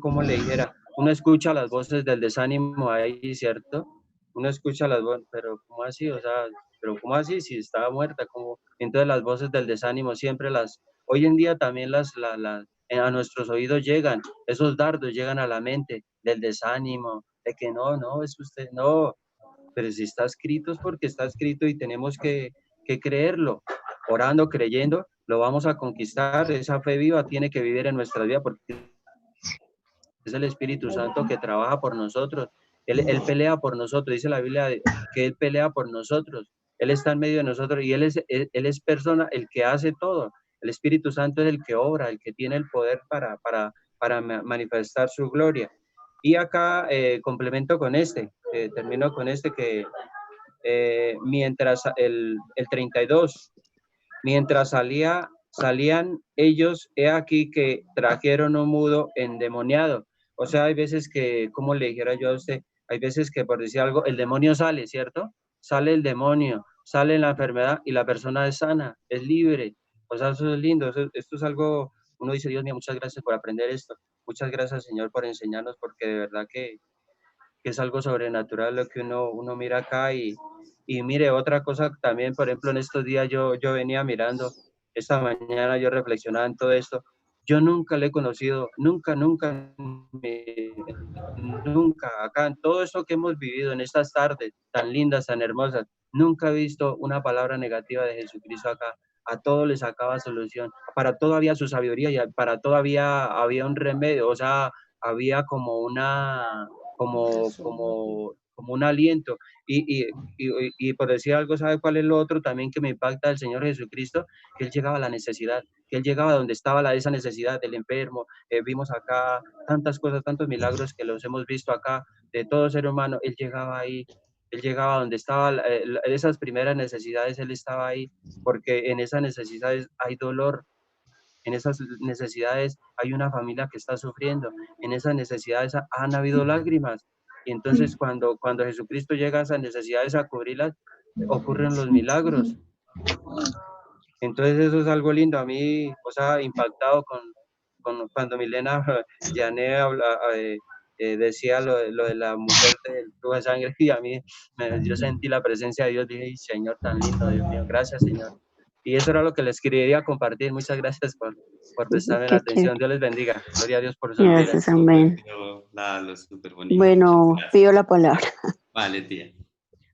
como le dijera, uno escucha las voces del desánimo ahí, ¿cierto? Uno escucha las voces, pero ¿cómo así? O sea, pero ¿cómo así? Si estaba muerta, ¿cómo? Entonces las voces del desánimo siempre hoy en día también a nuestros oídos llegan, esos dardos llegan a la mente del desánimo, de que no, es usted, no. Pero si está escrito es porque está escrito y tenemos que creerlo. Orando, creyendo, lo vamos a conquistar. Esa fe viva tiene que vivir en nuestra vida porque es el Espíritu Santo que trabaja por nosotros. Él pelea por nosotros. Dice la Biblia que Él pelea por nosotros. Él está en medio de nosotros y Él es persona, el que hace todo. El Espíritu Santo es el que obra, el que tiene el poder para manifestar su gloria. Y acá complemento con termino con que mientras el 32, mientras salían ellos, he aquí que trajeron un mudo endemoniado. O sea, hay veces que, como le dijera yo a usted, hay veces que por decir algo, el demonio sale, ¿cierto? Sale el demonio, sale la enfermedad y la persona es sana, es libre. O sea, eso es lindo, esto es algo, uno dice, Dios mío, muchas gracias por aprender esto. Muchas gracias, Señor, por enseñarnos, porque de verdad que es algo sobrenatural lo que uno mira acá. Y mire, otra cosa también, por ejemplo, en estos días yo venía mirando, esta mañana yo reflexionaba en todo esto. Yo nunca le he conocido, nunca, acá en todo esto que hemos vivido en estas tardes tan lindas, tan hermosas, nunca he visto una palabra negativa de Jesucristo acá. A todo le sacaba solución, para todo había su sabiduría y para todo había un remedio, o sea, había como un aliento. Y por decir algo, ¿sabe cuál es lo otro también que me impacta del Señor Jesucristo? Que Él llegaba a la necesidad, que Él llegaba donde estaba esa necesidad del enfermo. Vimos acá tantas cosas, tantos milagros que los hemos visto acá, de todo ser humano. Él llegaba ahí, Él llegaba donde estaban esas primeras necesidades, Él estaba ahí, porque en esas necesidades hay dolor. En esas necesidades hay una familia que está sufriendo, en esas necesidades han habido lágrimas. Y entonces cuando Jesucristo llega a esas necesidades a cubrirlas, ocurren los milagros. Entonces eso es algo lindo. A mí, o sea, impactado con cuando Milena Jané decía lo de la mujer del flujo de sangre y a mí yo sentí la presencia de Dios, dije, "Ay, Señor, tan lindo, Dios mío, gracias, Señor". Y eso era lo que les quería compartir. Muchas gracias por prestarme la atención. Dios les bendiga. Gloria a Dios por su vida. Gracias, amén. Lalo, súper bonito. Bueno, pido la palabra. Vale, tía.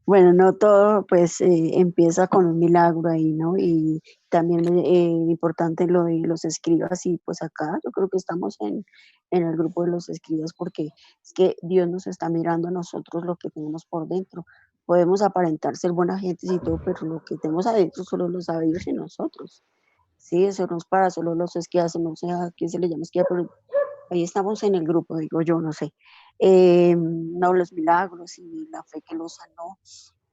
Bueno, no todo pues empieza con un milagro ahí, ¿no? Y también importante lo de los escribas y pues acá yo creo que estamos en el grupo de los escribas porque es que Dios nos está mirando a nosotros lo que tenemos por dentro. Podemos aparentar ser buena gente y todo, pero lo que tenemos adentro solo lo sabe Dios y nosotros. Sí, eso no es para solo los escribas, no sé a quién se le llama escriba, pero ahí estamos en el grupo, digo yo, no sé. No, los milagros y la fe que los sanó.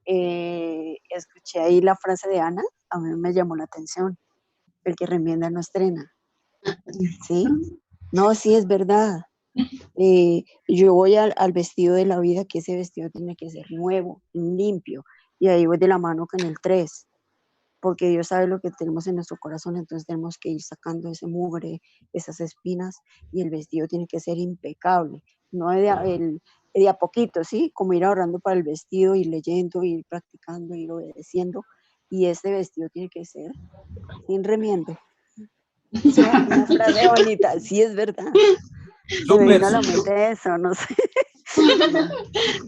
Escuché ahí la frase de Ana, a mí me llamó la atención, el que remienda no estrena, ¿sí? No, sí, es verdad. Yo voy al vestido de la vida, que ese vestido tiene que ser nuevo, limpio, y ahí voy de la mano con el 3, porque Dios sabe lo que tenemos en nuestro corazón, entonces tenemos que ir sacando ese mugre, esas espinas, y el vestido tiene que ser impecable, no de a poquito, ¿sí? Como ir ahorrando para el vestido, ir leyendo, ir practicando, ir obedeciendo, y este vestido tiene que ser sin remiendo. ¿Sí? Una frase bonita, sí es verdad. Se me vino a la mente eso, no sé.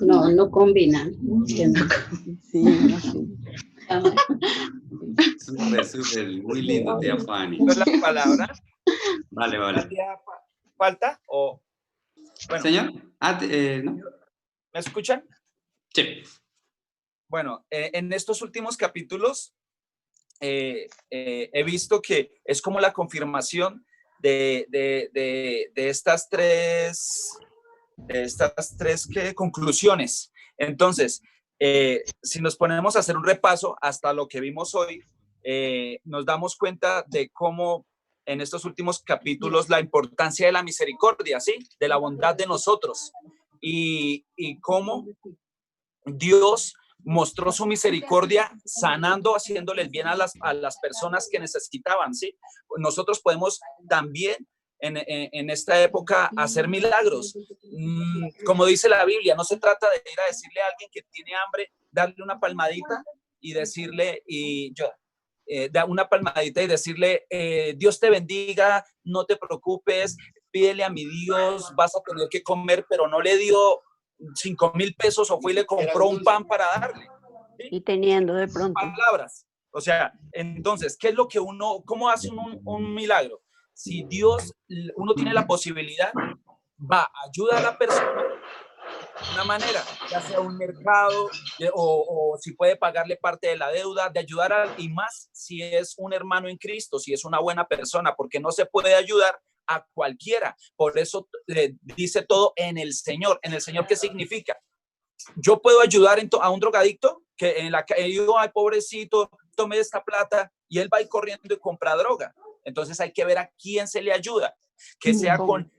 No combina. Sí, no sé. Súper, muy lindo, tía Fanny. ¿La palabra? Vale. ¿La tía falta o...? Bueno, ¿Señor? ¿No? ¿Me escuchan? Sí. Bueno, en estos últimos capítulos he visto que es como la confirmación de estas tres conclusiones. Entonces, si nos ponemos a hacer un repaso hasta lo que vimos hoy, nos damos cuenta de cómo en estos últimos capítulos la importancia de la misericordia, ¿sí? De la bondad de nosotros y cómo Dios mostró su misericordia sanando, haciéndoles bien a las personas que necesitaban, ¿sí? Nosotros podemos también en esta época hacer milagros. Como dice la Biblia, no se trata de ir a decirle a alguien que tiene hambre, darle una palmadita y decirle, da una palmadita y decirle, Dios te bendiga, no te preocupes, pídele a mi Dios, vas a tener que comer, pero no le dio 5,000 pesos o fue y le compró un pan para darle. ¿Sí? Y teniendo de pronto. Palabras. O sea, entonces, ¿qué es lo que cómo hace un milagro? Si uno tiene la posibilidad, va, ayuda a la persona de una manera, ya sea un mercado o si puede pagarle parte de la deuda, de ayudar y más si es un hermano en Cristo, si es una buena persona, porque no se puede ayudar a cualquiera. Por eso dice todo en el Señor. ¿En el Señor qué significa? Yo puedo ayudar a un drogadicto que en la calle digo, ay, pobrecito, tome esta plata y él va a ir corriendo y compra droga. Entonces hay que ver a quién se le ayuda, que sea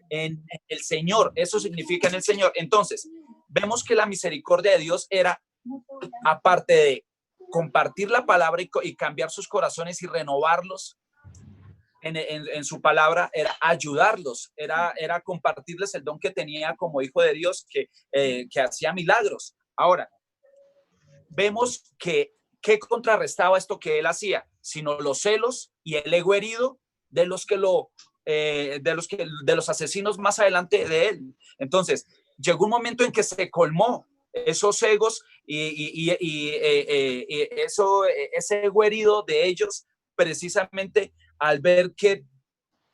en el Señor. Eso significa en el Señor. Entonces, vemos que la misericordia de Dios era, aparte de compartir la palabra y cambiar sus corazones y renovarlos en su palabra, era ayudarlos, era compartirles el don que tenía como hijo de Dios, que hacía milagros. Ahora, vemos que contrarrestaba esto que él hacía, sino los celos y el ego herido de los asesinos más adelante de él. Entonces, llegó un momento en que se colmó esos egos y ese ego herido de ellos, precisamente al ver que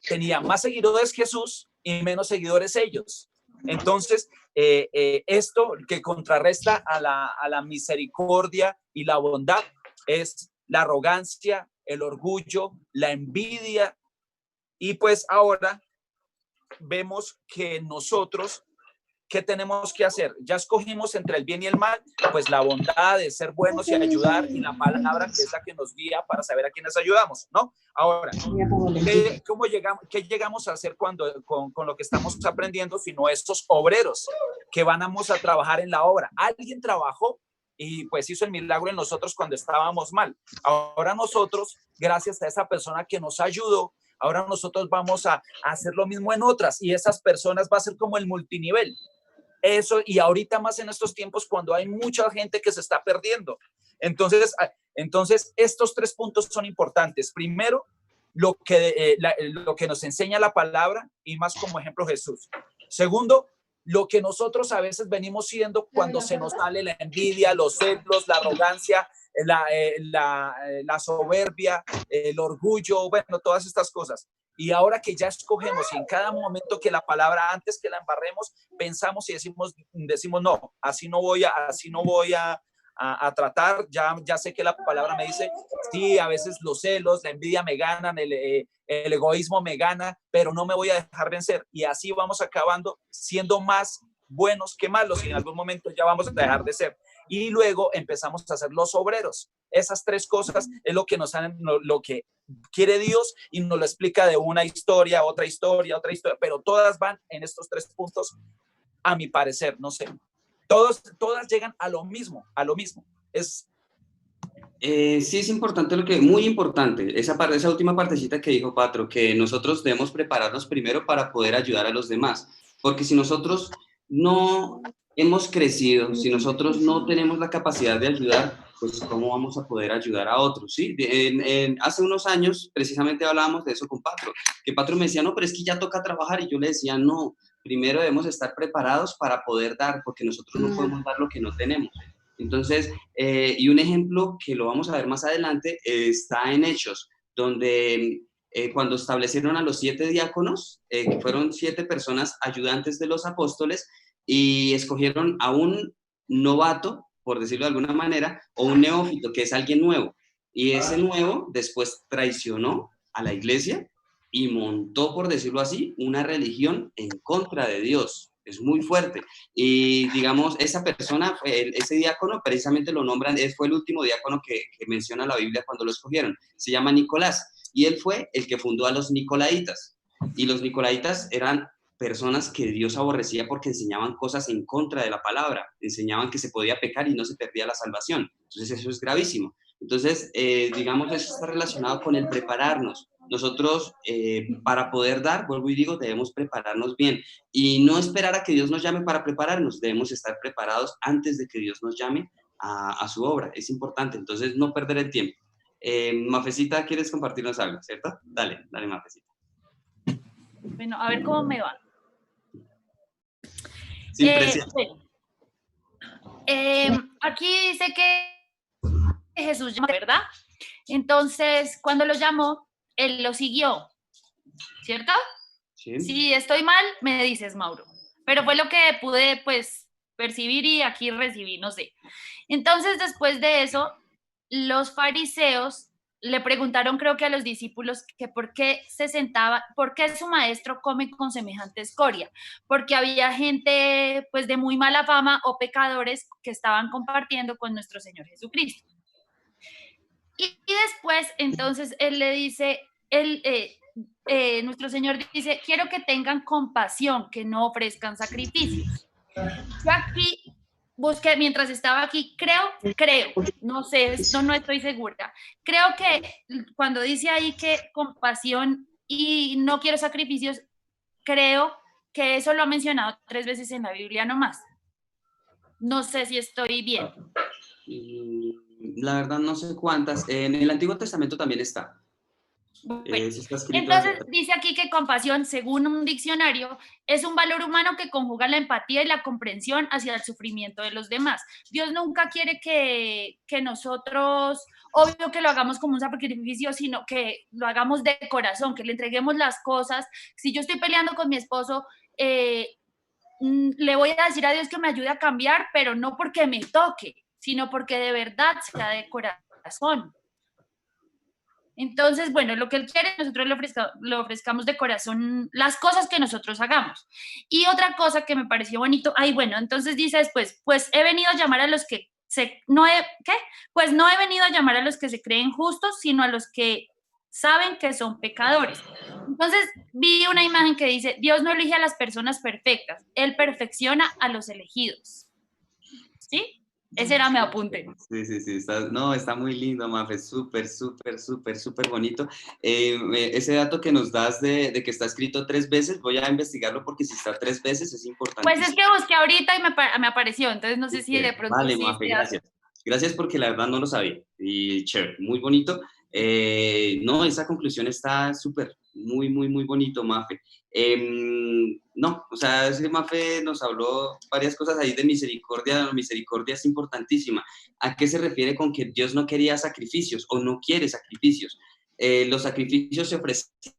tenía más seguidores Jesús y menos seguidores ellos. Entonces, esto que contrarresta a la misericordia y la bondad es la arrogancia, el orgullo, la envidia. Y pues ahora vemos que nosotros, ¿qué tenemos que hacer? Ya escogimos entre el bien y el mal, pues la bondad de ser buenos y ayudar, y la palabra que es la que nos guía para saber a quiénes ayudamos, ¿no? Ahora, ¿qué llegamos a hacer con lo que estamos aprendiendo, sino estos obreros que vamos a trabajar en la obra? Alguien trabajó y pues hizo el milagro en nosotros cuando estábamos mal. Ahora nosotros, gracias a esa persona que nos ayudó, ahora nosotros vamos a hacer lo mismo en otras, y esas personas va a ser como el multinivel. Eso, y ahorita más en estos tiempos cuando hay mucha gente que se está perdiendo. Entonces estos 3 puntos son importantes. Primero, lo que nos enseña la palabra y más como ejemplo Jesús. Segundo, lo que nosotros a veces venimos siendo cuando se nos sale la envidia, los celos, la arrogancia, la soberbia, el orgullo, bueno, todas estas cosas. Y ahora que ya escogemos y en cada momento que la palabra, antes que la embarremos, pensamos y decimos no, así no voy a tratar, ya sé que la palabra me dice, sí, a veces los celos, la envidia me ganan, el egoísmo me gana, pero no me voy a dejar vencer. Y así vamos acabando siendo más buenos que malos y en algún momento ya vamos a dejar de ser. Y luego empezamos a ser los obreros. Esas 3 cosas es lo que lo que quiere Dios y nos lo explica de una historia, otra historia, pero todas van en estos 3 puntos, a mi parecer, no sé. Todas llegan a lo mismo. Sí, es importante muy importante, esa última partecita que dijo Patro, que nosotros debemos prepararnos primero para poder ayudar a los demás, porque si nosotros no hemos crecido, si nosotros no tenemos la capacidad de ayudar, pues ¿cómo vamos a poder ayudar a otros? ¿Sí? Hace unos años precisamente hablábamos de eso con Patro, que Patro me decía, no, pero es que ya toca trabajar, y yo le decía, no, primero debemos estar preparados para poder dar, porque nosotros no podemos dar lo que no tenemos. Entonces, y un ejemplo que lo vamos a ver más adelante está en Hechos, donde cuando establecieron a los 7 diáconos, que fueron 7 personas ayudantes de los apóstoles, y escogieron a un novato, por decirlo de alguna manera, o un neófito, que es alguien nuevo. Y ese nuevo después traicionó a la iglesia y montó, por decirlo así, una religión en contra de Dios. Es muy fuerte. Y digamos, esa persona, ese diácono, precisamente lo nombran, fue el último diácono que menciona la Biblia cuando lo escogieron. Se llama Nicolás. Y él fue el que fundó a los nicolaitas. Y los nicolaitas eran personas que Dios aborrecía porque enseñaban cosas en contra de la palabra. Enseñaban que se podía pecar y no se perdía la salvación. Entonces eso es gravísimo. Entonces, digamos, eso está relacionado con el prepararnos. Nosotros, para poder dar, vuelvo y digo, debemos prepararnos bien y no esperar a que Dios nos llame para prepararnos. Debemos estar preparados antes de que Dios nos llame a su obra. Es importante, entonces no perder el tiempo. Mafecita, ¿quieres compartirnos algo, cierto? Dale, Mafecita. Bueno, a ver cómo me va. Sin presión. Aquí dice que Jesús llamó, ¿verdad? Entonces, cuando lo llamó, él lo siguió, ¿cierto? Sí. Si estoy mal, me dices, Mauro. Pero fue lo que pude, pues, percibir y aquí recibí, no sé. Entonces, después de eso, los fariseos le preguntaron, creo que a los discípulos, que por qué su maestro come con semejante escoria, porque había gente, pues, de muy mala fama o pecadores que estaban compartiendo con nuestro Señor Jesucristo. Y después, entonces, él le dice, nuestro Señor dice, quiero que tengan compasión, que no ofrezcan sacrificios. Yo aquí busqué, mientras estaba aquí, creo, no sé, no estoy segura. Creo que cuando dice ahí que compasión y no quiero sacrificios, creo que eso lo ha mencionado 3 veces en la Biblia nomás. No sé si estoy bien. La verdad no sé cuántas. En el Antiguo Testamento también está. Bueno, está escrito. entonces dice aquí que compasión, según un diccionario, es un valor humano que conjuga la empatía y la comprensión hacia el sufrimiento de los demás. Dios nunca quiere que nosotros, obvio que lo hagamos como un sacrificio, sino que lo hagamos de corazón, que le entreguemos las cosas. Si yo estoy peleando con mi esposo, le voy a decir a Dios que me ayude a cambiar, pero no porque me toque, sino porque de verdad sea de corazón. Entonces, bueno, lo que Él quiere, nosotros le ofrezcamos de corazón las cosas que nosotros hagamos. Y otra cosa que me pareció bonito, bueno, entonces dice después, pues he venido a llamar a los que Pues no he venido a llamar a los que se creen justos, sino a los que saben que son pecadores. Entonces vi una imagen que dice, Dios no elige a las personas perfectas, Él perfecciona a los elegidos. ¿Sí? Ese era mi apunte. Sí, está muy lindo, Mafe, súper bonito. Ese dato que nos das de que está escrito 3 veces, voy a investigarlo porque si está 3 veces es importante. Pues es que busqué ahorita y me apareció, entonces no sé si de pronto Vale, sí. Mafe, gracias. Gracias porque la verdad no lo sabía. Y chévere, muy bonito. No, esa conclusión está súper, muy bonito, Mafe. No, o sea, ese Mafe nos habló varias cosas ahí de misericordia. La misericordia es importantísima. ¿A qué se refiere con que Dios no quería sacrificios o no quiere sacrificios? Los sacrificios se ofrecían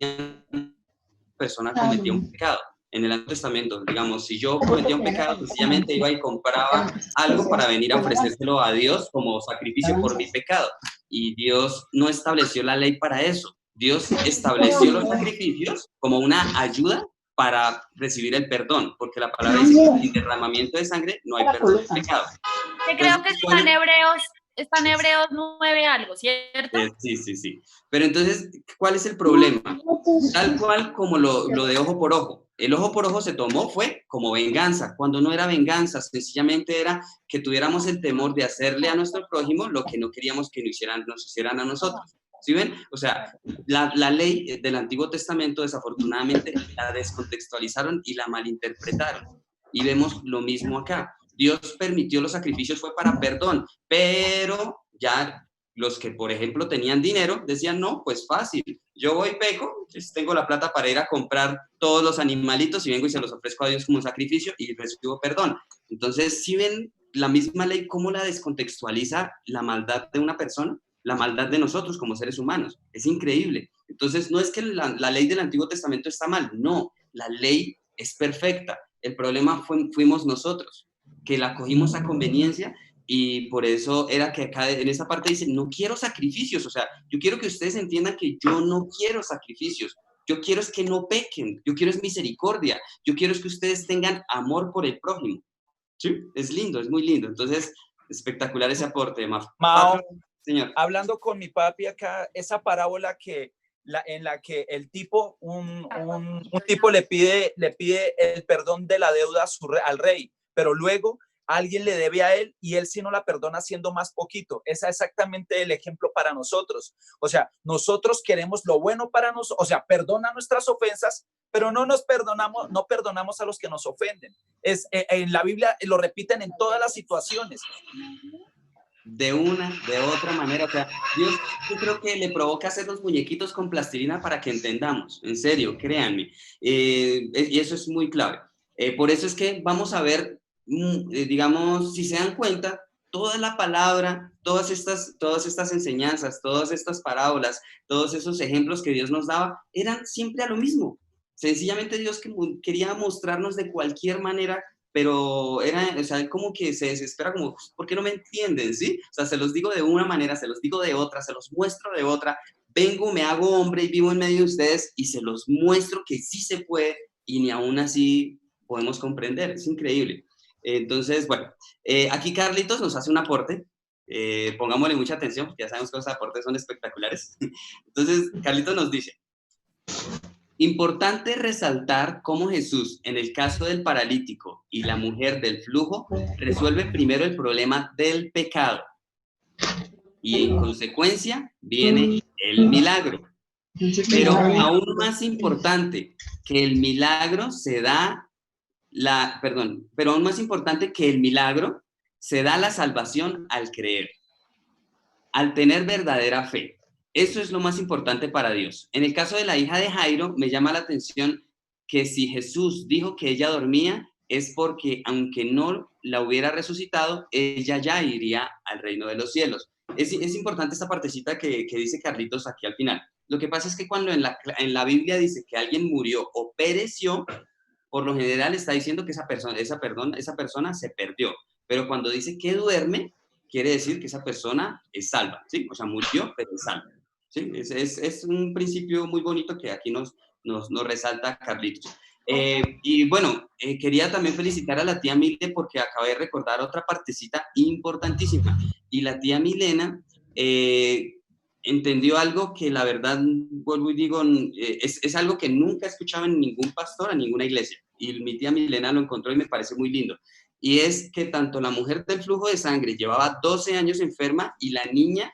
a una persona que cometía un pecado. En el Antiguo Testamento, digamos, si yo cometía un pecado, sencillamente iba y compraba algo para venir a ofrecérselo a Dios como sacrificio por mi pecado. Y Dios no estableció la ley para eso. Dios estableció los sacrificios como una ayuda para recibir el perdón, porque la palabra dice que sin derramamiento de sangre no hay perdón de pecado. Que creo que está en Hebreos 9 algo, ¿cierto? Sí. Pero entonces, ¿cuál es el problema? Tal cual como lo de ojo por ojo. El ojo por ojo se tomó, fue como venganza, cuando no era venganza, sencillamente era que tuviéramos el temor de hacerle a nuestro prójimo lo que no queríamos que nos hicieran a nosotros. ¿Sí ven? O sea, la ley del Antiguo Testamento, desafortunadamente, la descontextualizaron y la malinterpretaron. Y vemos lo mismo acá. Dios permitió los sacrificios, fue para perdón, pero ya los que, por ejemplo, tenían dinero, decían, no, pues fácil, yo voy peco, pues tengo la plata para ir a comprar todos los animalitos y vengo y se los ofrezco a Dios como sacrificio y recibo perdón. Entonces, ¿sí ven la misma ley cómo la descontextualiza la maldad de una persona? La maldad de nosotros como seres humanos. Es increíble. Entonces, no es que la ley del Antiguo Testamento está mal, no, la ley es perfecta. El problema fuimos nosotros, que la cogimos a conveniencia. Y por eso era que acá en esa parte dice, no quiero sacrificios, o sea, yo quiero que ustedes entiendan que yo no quiero sacrificios, yo quiero es que no pequen, yo quiero es misericordia, yo quiero es que ustedes tengan amor por el prójimo. Sí, es lindo, es muy lindo. Entonces, espectacular ese aporte, Mao, señor. Hablando con mi papi acá, esa parábola en la que el tipo, un tipo le pide el perdón de la deuda al rey, pero luego alguien le debe a él y él sí no la perdona haciendo más poquito. Ese es exactamente el ejemplo para nosotros. O sea, nosotros queremos lo bueno para nosotros, o sea, perdona nuestras ofensas, pero no perdonamos a los que nos ofenden. En la Biblia lo repiten en todas las situaciones. De otra manera, o sea, Dios, yo creo que le provoca hacer los muñequitos con plastilina para que entendamos, en serio, créanme, y eso es muy clave. Por eso es que vamos a ver, digamos, si se dan cuenta, toda la palabra, todas estas enseñanzas, todas estas parábolas, todos esos ejemplos que Dios nos daba, eran siempre a lo mismo. Sencillamente Dios quería mostrarnos de cualquier manera, pero era, o sea, como que se desespera, como, ¿por qué no me entienden? ¿Sí? O sea, se los digo de una manera, se los digo de otra, se los muestro de otra, vengo, me hago hombre y vivo en medio de ustedes y se los muestro que sí se puede y ni aún así podemos comprender, es increíble. Entonces, bueno, aquí Carlitos nos hace un aporte, pongámosle mucha atención, porque ya sabemos que los aportes son espectaculares. Entonces, Carlitos nos dice, importante resaltar cómo Jesús, en el caso del paralítico y la mujer del flujo, resuelve primero el problema del pecado y en consecuencia viene el milagro. Pero aún más importante que el milagro se da pero aún más importante que el milagro se da la salvación al creer, al tener verdadera fe. Eso es lo más importante para Dios. En el caso de la hija de Jairo, me llama la atención que si Jesús dijo que ella dormía, es porque aunque no la hubiera resucitado, ella ya iría al reino de los cielos. Es importante esta partecita que dice Carlitos aquí al final. Lo que pasa es que cuando en la Biblia dice que alguien murió o pereció, por lo general está diciendo que esa persona se perdió. Pero cuando dice que duerme, quiere decir que esa persona es salva, ¿sí? O sea, murió, pero es salva. ¿Sí? Es un principio muy bonito que aquí nos resalta Carlitos. Y bueno, quería también felicitar a la tía Mile porque acabé de recordar otra partecita importantísima. Y la tía Milena entendió algo que la verdad, vuelvo y digo, es algo que nunca he escuchado en ningún pastor, en ninguna iglesia. Y mi tía Milena lo encontró y me parece muy lindo. y es que tanto la mujer del flujo de sangre llevaba 12 años enferma y la niña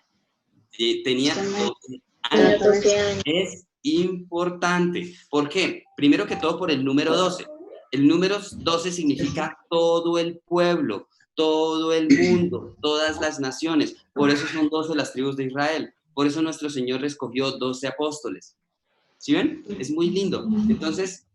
tenía 12 años. Es importante. ¿Por qué? Primero que todo por el número 12. El número 12 significa todo el pueblo, todo el mundo, todas las naciones. Por eso son 12 las tribus de Israel. Por eso nuestro Señor escogió 12 apóstoles. ¿Sí ven? Es muy lindo. Entonces,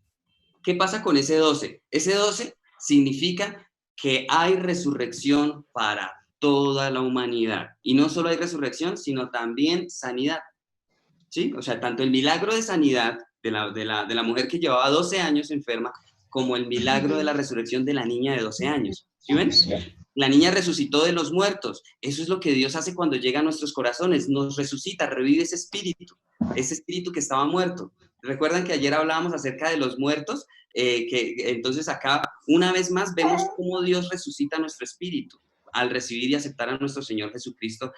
¿qué pasa con ese 12? Ese 12 significa que hay resurrección para toda la humanidad. Y no solo hay resurrección, sino también sanidad. ¿Sí? O sea, tanto el milagro de sanidad de la mujer que llevaba 12 años enferma, como el milagro de la resurrección de la niña de 12 años. ¿Sí ven? La niña resucitó de los muertos. Eso es lo que Dios hace cuando llega a nuestros corazones. Nos resucita, revive ese espíritu que estaba muerto. ¿Recuerdan que ayer hablábamos acerca de los muertos? Entonces acá, una vez más, vemos cómo Dios resucita nuestro espíritu al recibir y aceptar a nuestro Señor Jesucristo,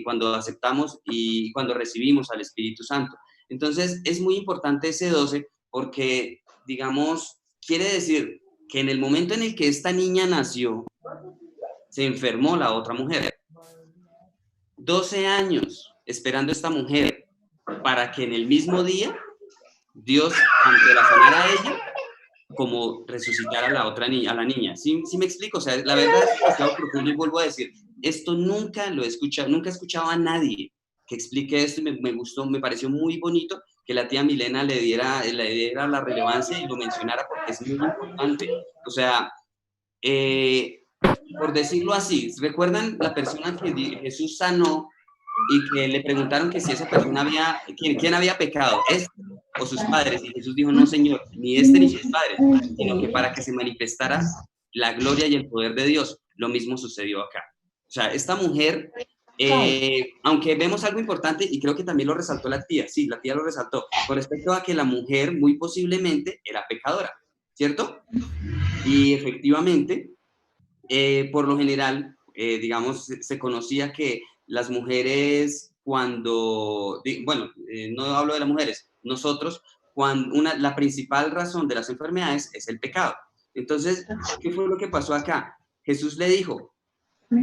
cuando aceptamos y cuando recibimos al Espíritu Santo. Entonces, es muy importante ese 12 porque, digamos, quiere decir que en el momento en el que esta niña nació, se enfermó la otra mujer. 12 años esperando esta mujer para que en el mismo día Dios tanto la sanara a ella como resucitar a la otra niña, a la niña. ¿Sí me explico? O sea, la verdad es demasiado profundo y vuelvo a decir, esto nunca lo he escuchado, nunca he escuchado a nadie que explique esto y me gustó, me pareció muy bonito que la tía Milena le diera la relevancia y lo mencionara porque es muy importante. O sea, por decirlo así, ¿recuerdan la persona que Jesús sanó y que le preguntaron que si esa persona quién había pecado, este o sus padres? Y Jesús dijo, no, Señor, ni este ni sus padres, sino que para que se manifestara la gloria y el poder de Dios. Lo mismo sucedió acá. O sea, esta mujer, aunque vemos algo importante, y creo que también lo resaltó la tía, sí, la tía lo resaltó, con respecto a que la mujer muy posiblemente era pecadora, ¿cierto? Y efectivamente, por lo general, digamos, se conocía que las mujeres cuando, bueno, no hablo de las mujeres, nosotros, la principal razón de las enfermedades es el pecado. Entonces, ¿qué fue lo que pasó acá? Jesús le dijo,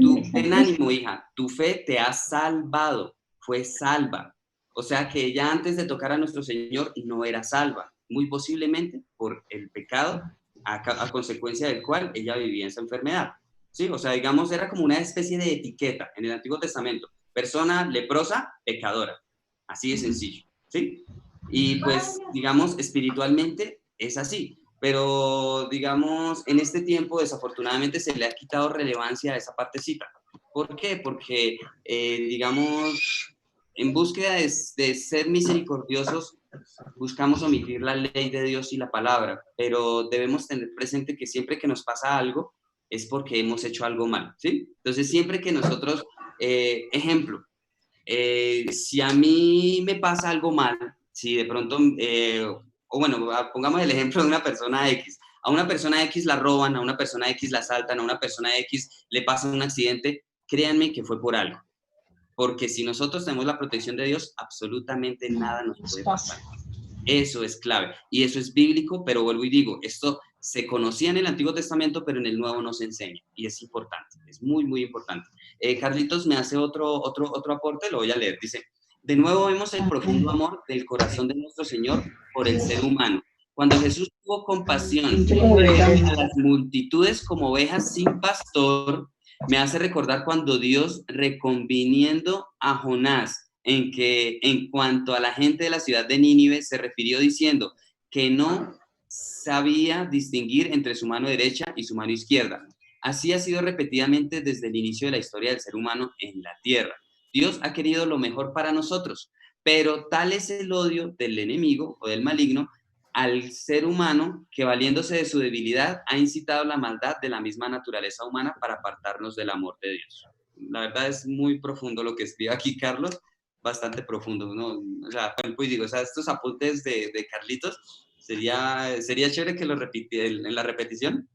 tú ten ánimo, hija, tu fe te ha salvado, fue salva. O sea que ella antes de tocar a nuestro Señor no era salva, muy posiblemente por el pecado a consecuencia del cual ella vivía esa enfermedad. ¿Sí? O sea, digamos, era como una especie de etiqueta en el Antiguo Testamento. Persona leprosa, pecadora. Así de sencillo. ¿Sí? Y pues, digamos, espiritualmente es así. Pero, digamos, en este tiempo, desafortunadamente, se le ha quitado relevancia a esa partecita. ¿Por qué? Porque, digamos, en búsqueda de ser misericordiosos, buscamos omitir la ley de Dios y la palabra, pero debemos tener presente que siempre que nos pasa algo, es porque hemos hecho algo mal, ¿sí? Entonces, siempre que nosotros, ejemplo, si a mí me pasa algo mal, si de pronto, o bueno, pongamos el ejemplo de una persona X, a una persona X la roban, a una persona X la asaltan, a una persona X le pasa un accidente, créanme que fue por algo. Porque si nosotros tenemos la protección de Dios, absolutamente nada nos puede pasar. Eso es clave. Y eso es bíblico, pero vuelvo y digo, esto se conocía en el Antiguo Testamento, pero en el Nuevo no se enseña. Y es importante, es muy, muy importante. Carlitos me hace otro aporte, lo voy a leer. Dice, de nuevo vemos el profundo amor del corazón de nuestro Señor por el ser humano. Cuando Jesús tuvo compasión a las multitudes como ovejas sin pastor, me hace recordar cuando Dios, reconviniendo a Jonás, en cuanto a la gente de la ciudad de Nínive, se refirió diciendo que no sabía distinguir entre su mano derecha y su mano izquierda. Así ha sido repetidamente desde el inicio de la historia del ser humano en la tierra. Dios ha querido lo mejor para nosotros, pero tal es el odio del enemigo o del maligno al ser humano que, valiéndose de su debilidad, ha incitado la maldad de la misma naturaleza humana para apartarnos del amor de Dios. La verdad es muy profundo lo que escribe aquí Carlos, bastante profundo, ¿no? O sea, pues digo, o sea, estos apuntes de Carlitos, sería chévere que lo repitiera en la repetición,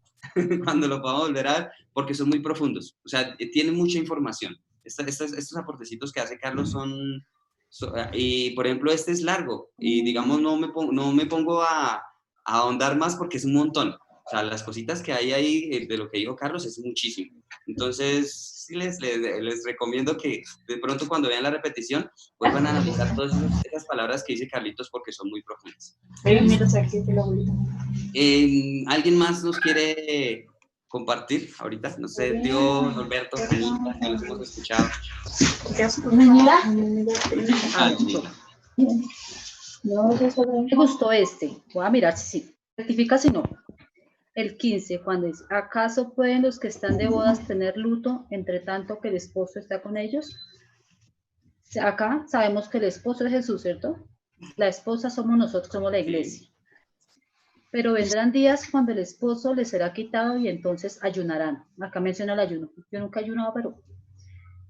cuando lo podamos volver a ver, porque son muy profundos, o sea, tienen mucha información. Estos aportecitos que hace Carlos son y por ejemplo este es largo y digamos no me pongo a ahondar más porque es un montón, O sea, las cositas que hay ahí de lo que dijo Carlos es muchísimo. Entonces, sí les recomiendo que de pronto cuando vean la repetición vuelvan a analizar todas esas palabras que dice Carlitos porque son muy profundas. ¿Alguien más nos quiere compartir ahorita? No sé, tío Norberto, Anita, no los hemos escuchado. Me gustó este. Voy a mirar si sí. Rectifica si no. El 15, cuando dice, ¿acaso pueden los que están de bodas tener luto entre tanto que el esposo está con ellos? Acá sabemos que el esposo es Jesús, ¿cierto? La esposa somos nosotros, somos la iglesia. Pero vendrán días cuando el esposo les será quitado y entonces ayunarán. Acá menciona el ayuno. Yo nunca he ayunado, pero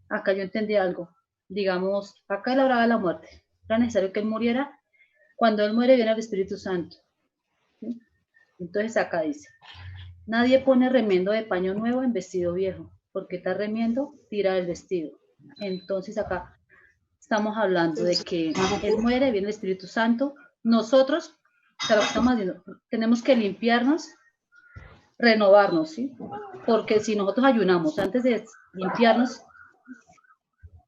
acá yo entendí algo. Digamos, acá él hablaba de la muerte. Era necesario que él muriera. Cuando él muere viene el Espíritu Santo. ¿Sí? Entonces acá dice, nadie pone remiendo de paño nuevo en vestido viejo, porque está remiendo, tira el vestido. Entonces acá estamos hablando de que él muere, viene el Espíritu Santo. Nosotros, o sea, lo que estamos diciendo, tenemos que limpiarnos, renovarnos, ¿sí? Porque si nosotros ayunamos antes de limpiarnos,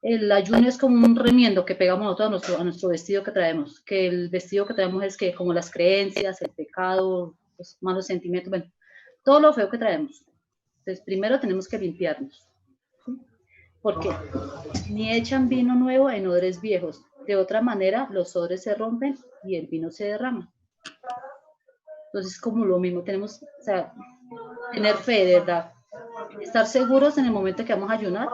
el ayuno es como un remiendo que pegamos nosotros a nuestro vestido que traemos, que el vestido que traemos es que como las creencias, el pecado, los malos sentimientos, bueno, todo lo feo que traemos. Entonces, primero tenemos que limpiarnos. ¿Sí? Porque ni echan vino nuevo en odres viejos. De otra manera, los odres se rompen y el vino se derrama. Entonces, como lo mismo, tenemos, o sea, tener fe, de verdad. Estar seguros en el momento que vamos a ayunar,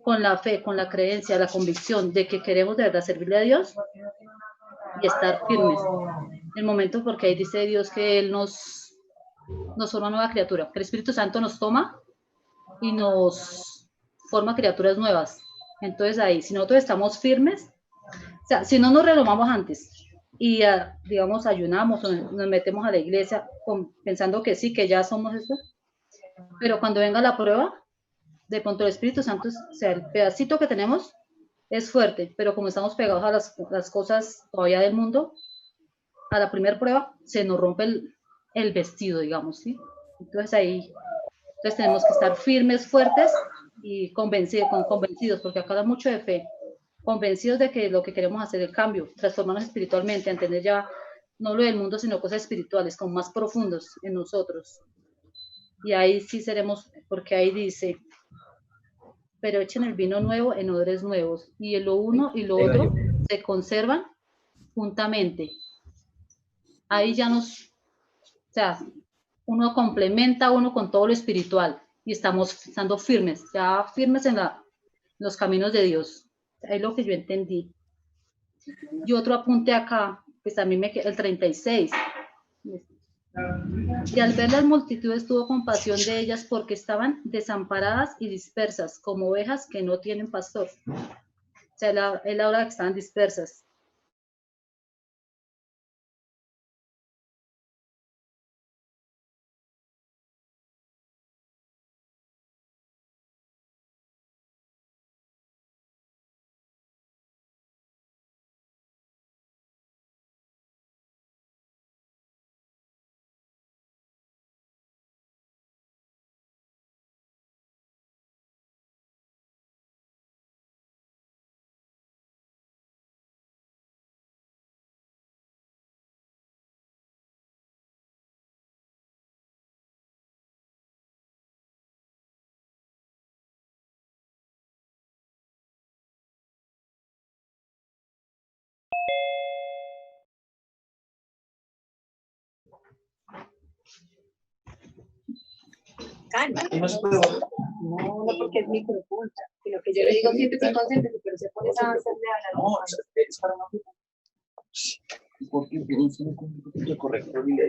con la fe, con la creencia, la convicción de que queremos de verdad servirle a Dios y estar firmes. El momento, porque ahí dice Dios que Él nos forma nueva criatura, que el Espíritu Santo nos toma y nos forma criaturas nuevas. Entonces ahí, si nosotros estamos firmes, o sea, si no nos renomamos antes y digamos ayunamos o nos metemos a la iglesia pensando que sí, que ya somos esto, pero cuando venga la prueba, de pronto el Espíritu Santo, o sea, el pedacito que tenemos es fuerte, pero como estamos pegados a las cosas todavía del mundo, a la primera prueba se nos rompe el vestido, digamos, ¿sí? Entonces ahí tenemos que estar firmes, fuertes y convencidos, porque acá da mucho de fe, convencidos de que lo que queremos hacer es el cambio, transformarnos espiritualmente, entender ya no lo del mundo, sino cosas espirituales, como más profundos en nosotros. Y ahí sí seremos, porque ahí dice, pero echen el vino nuevo en odres nuevos, y lo uno y lo otro se conservan juntamente. Ahí ya o sea, uno complementa a uno con todo lo espiritual, y estamos estando firmes, ya firmes en los caminos de Dios. Es lo que yo entendí. Y otro apunte acá, pues a mí me queda el 36. Y al ver las multitudes tuvo compasión de ellas porque estaban desamparadas y dispersas, como ovejas que no tienen pastor. O sea, él habla de que estaban dispersas. Calma. No, porque es mi pregunta, sino que yo le digo siempre se concéntrese, pero se pone a hacerle a la No, es para una pregunta. Porque un punto correcto y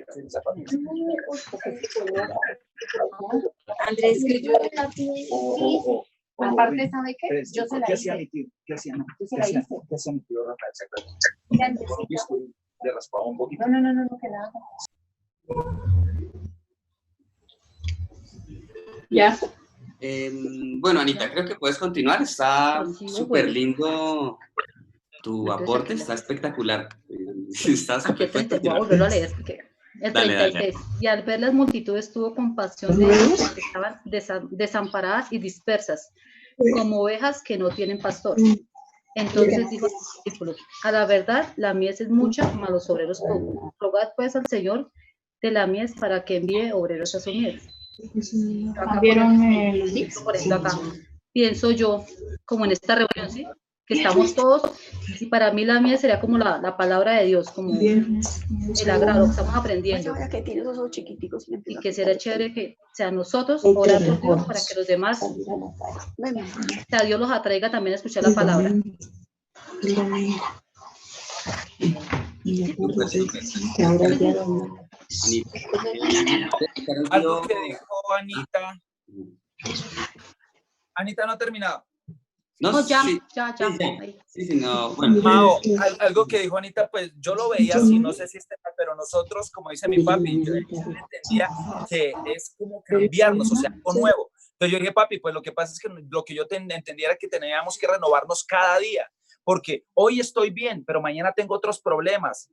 Andrés, que yo aparte, ¿sabe qué? Yo se la hice. ¿Qué hacía mi tío? ¿Qué hacía mi tío Rafael? Exactamente. Le raspaba un poquito. No, que nada. Ya. Bueno, Anita, creo que puedes continuar. Está súper lindo tu aporte, está espectacular. Está súper Voy a volverlo a leer. El Dale, dale. 33. Y al ver las multitudes tuvo compasión de ellos que estaban desamparadas y dispersas, como ovejas que no tienen pastor. Entonces dijo a sus discípulos: a la verdad, la mies es mucha, mas los obreros pocos. Rogad pues al Señor de la mies para que envíe obreros a su mies. Acá por ejemplo, acá pienso yo, como en esta reunión, ¿sí? Que estamos todos, y para mí la mies sería como la palabra de Dios, como el agrado que estamos aprendiendo. Y que será chévere que sea nosotros orar por Dios para que los demás, o sea, Dios los atraiga también a escuchar la palabra. Algo que dijo Anita. Anita no ha terminado. No, ya, sí, ya. sí, no, bueno. Mao, algo que dijo Anita, pues yo lo veía así, no sé si es tema, pero nosotros, como dice mi papi, yo entendía que es como cambiarnos, o sea, algo nuevo. Entonces yo dije, papi, pues lo que pasa es que lo que yo entendía era que teníamos que renovarnos cada día, porque hoy estoy bien, pero mañana tengo otros problemas,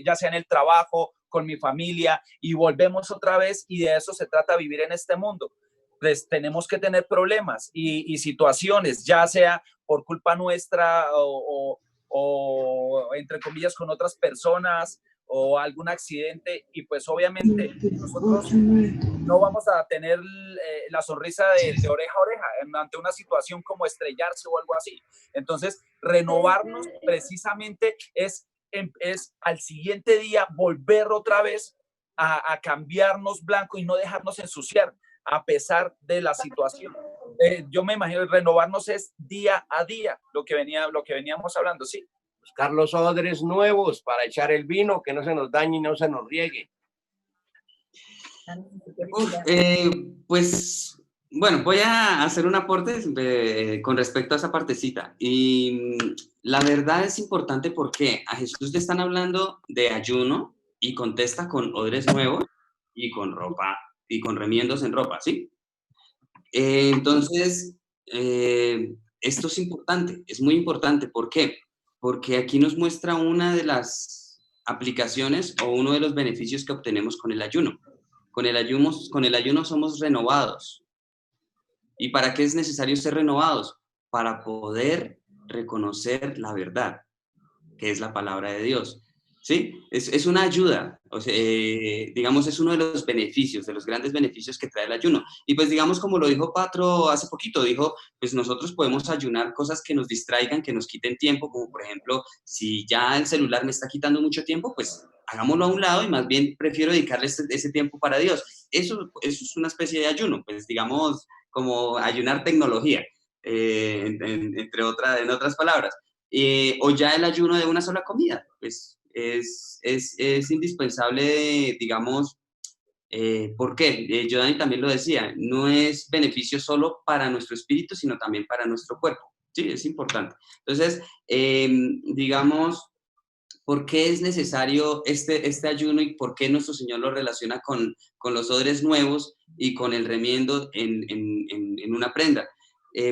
ya sea en el trabajo, con mi familia, y volvemos otra vez, y de eso se trata vivir en este mundo. Pues tenemos que tener problemas y situaciones, ya sea por culpa nuestra o entre comillas con otras personas o algún accidente, y pues obviamente nosotros no vamos a tener la sonrisa de oreja a oreja ante una situación como estrellarse o algo así. Entonces, renovarnos precisamente es al siguiente día volver otra vez a cambiarnos blanco y no dejarnos ensuciar a pesar de la situación. Yo me imagino renovarnos es día a día, lo que veníamos hablando, sí. Buscar los odres nuevos para echar el vino, que no se nos dañe y no se nos riegue. Pues, bueno, voy a hacer un aporte con respecto a esa partecita. Y la verdad es importante porque a Jesús le están hablando de ayuno y contesta con odres nuevos y con ropa y con remiendos en ropa, ¿sí? Entonces, esto es importante, es muy importante. ¿Por qué? Porque aquí nos muestra una de las aplicaciones o uno de los beneficios que obtenemos con el ayuno. Con el ayuno somos renovados. ¿Y para qué es necesario ser renovados? Para poder reconocer la verdad, que es la palabra de Dios. ¿Sí? Es una ayuda, o sea, digamos, es uno de los beneficios, de los grandes beneficios que trae el ayuno. Y pues digamos, como lo dijo Patro hace poquito, dijo, pues nosotros podemos ayunar cosas que nos distraigan, que nos quiten tiempo, como por ejemplo, si ya el celular me está quitando mucho tiempo, pues hagámoslo a un lado y más bien prefiero dedicarle ese tiempo para Dios. Eso es una especie de ayuno, pues digamos, como ayunar tecnología, en otras palabras. O ya el ayuno de una sola comida, pues es indispensable, digamos, ¿por qué? Dani también lo decía, no es beneficio solo para nuestro espíritu, sino también para nuestro cuerpo, ¿sí? Es importante. Entonces, digamos, ¿por qué es necesario este ayuno y por qué nuestro Señor lo relaciona con los odres nuevos y con el remiendo en una prenda?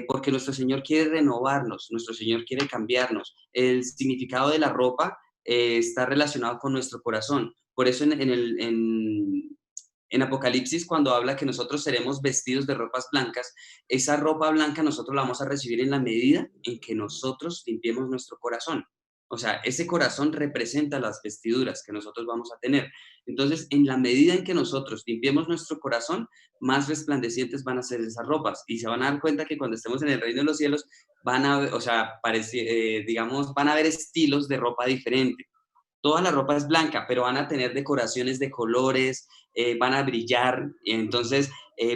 Porque nuestro Señor quiere renovarnos, nuestro Señor quiere cambiarnos. El significado de la ropa está relacionado con nuestro corazón. Por eso en Apocalipsis, cuando habla que nosotros seremos vestidos de ropas blancas, esa ropa blanca nosotros la vamos a recibir en la medida en que nosotros limpiemos nuestro corazón. O sea, ese corazón representa las vestiduras que nosotros vamos a tener. Entonces, en la medida en que nosotros limpiemos nuestro corazón, más resplandecientes van a ser esas ropas. Y se van a dar cuenta que cuando estemos en el reino de los cielos, van a haber estilos de ropa diferente. Toda la ropa es blanca, pero van a tener decoraciones de colores, van a brillar, entonces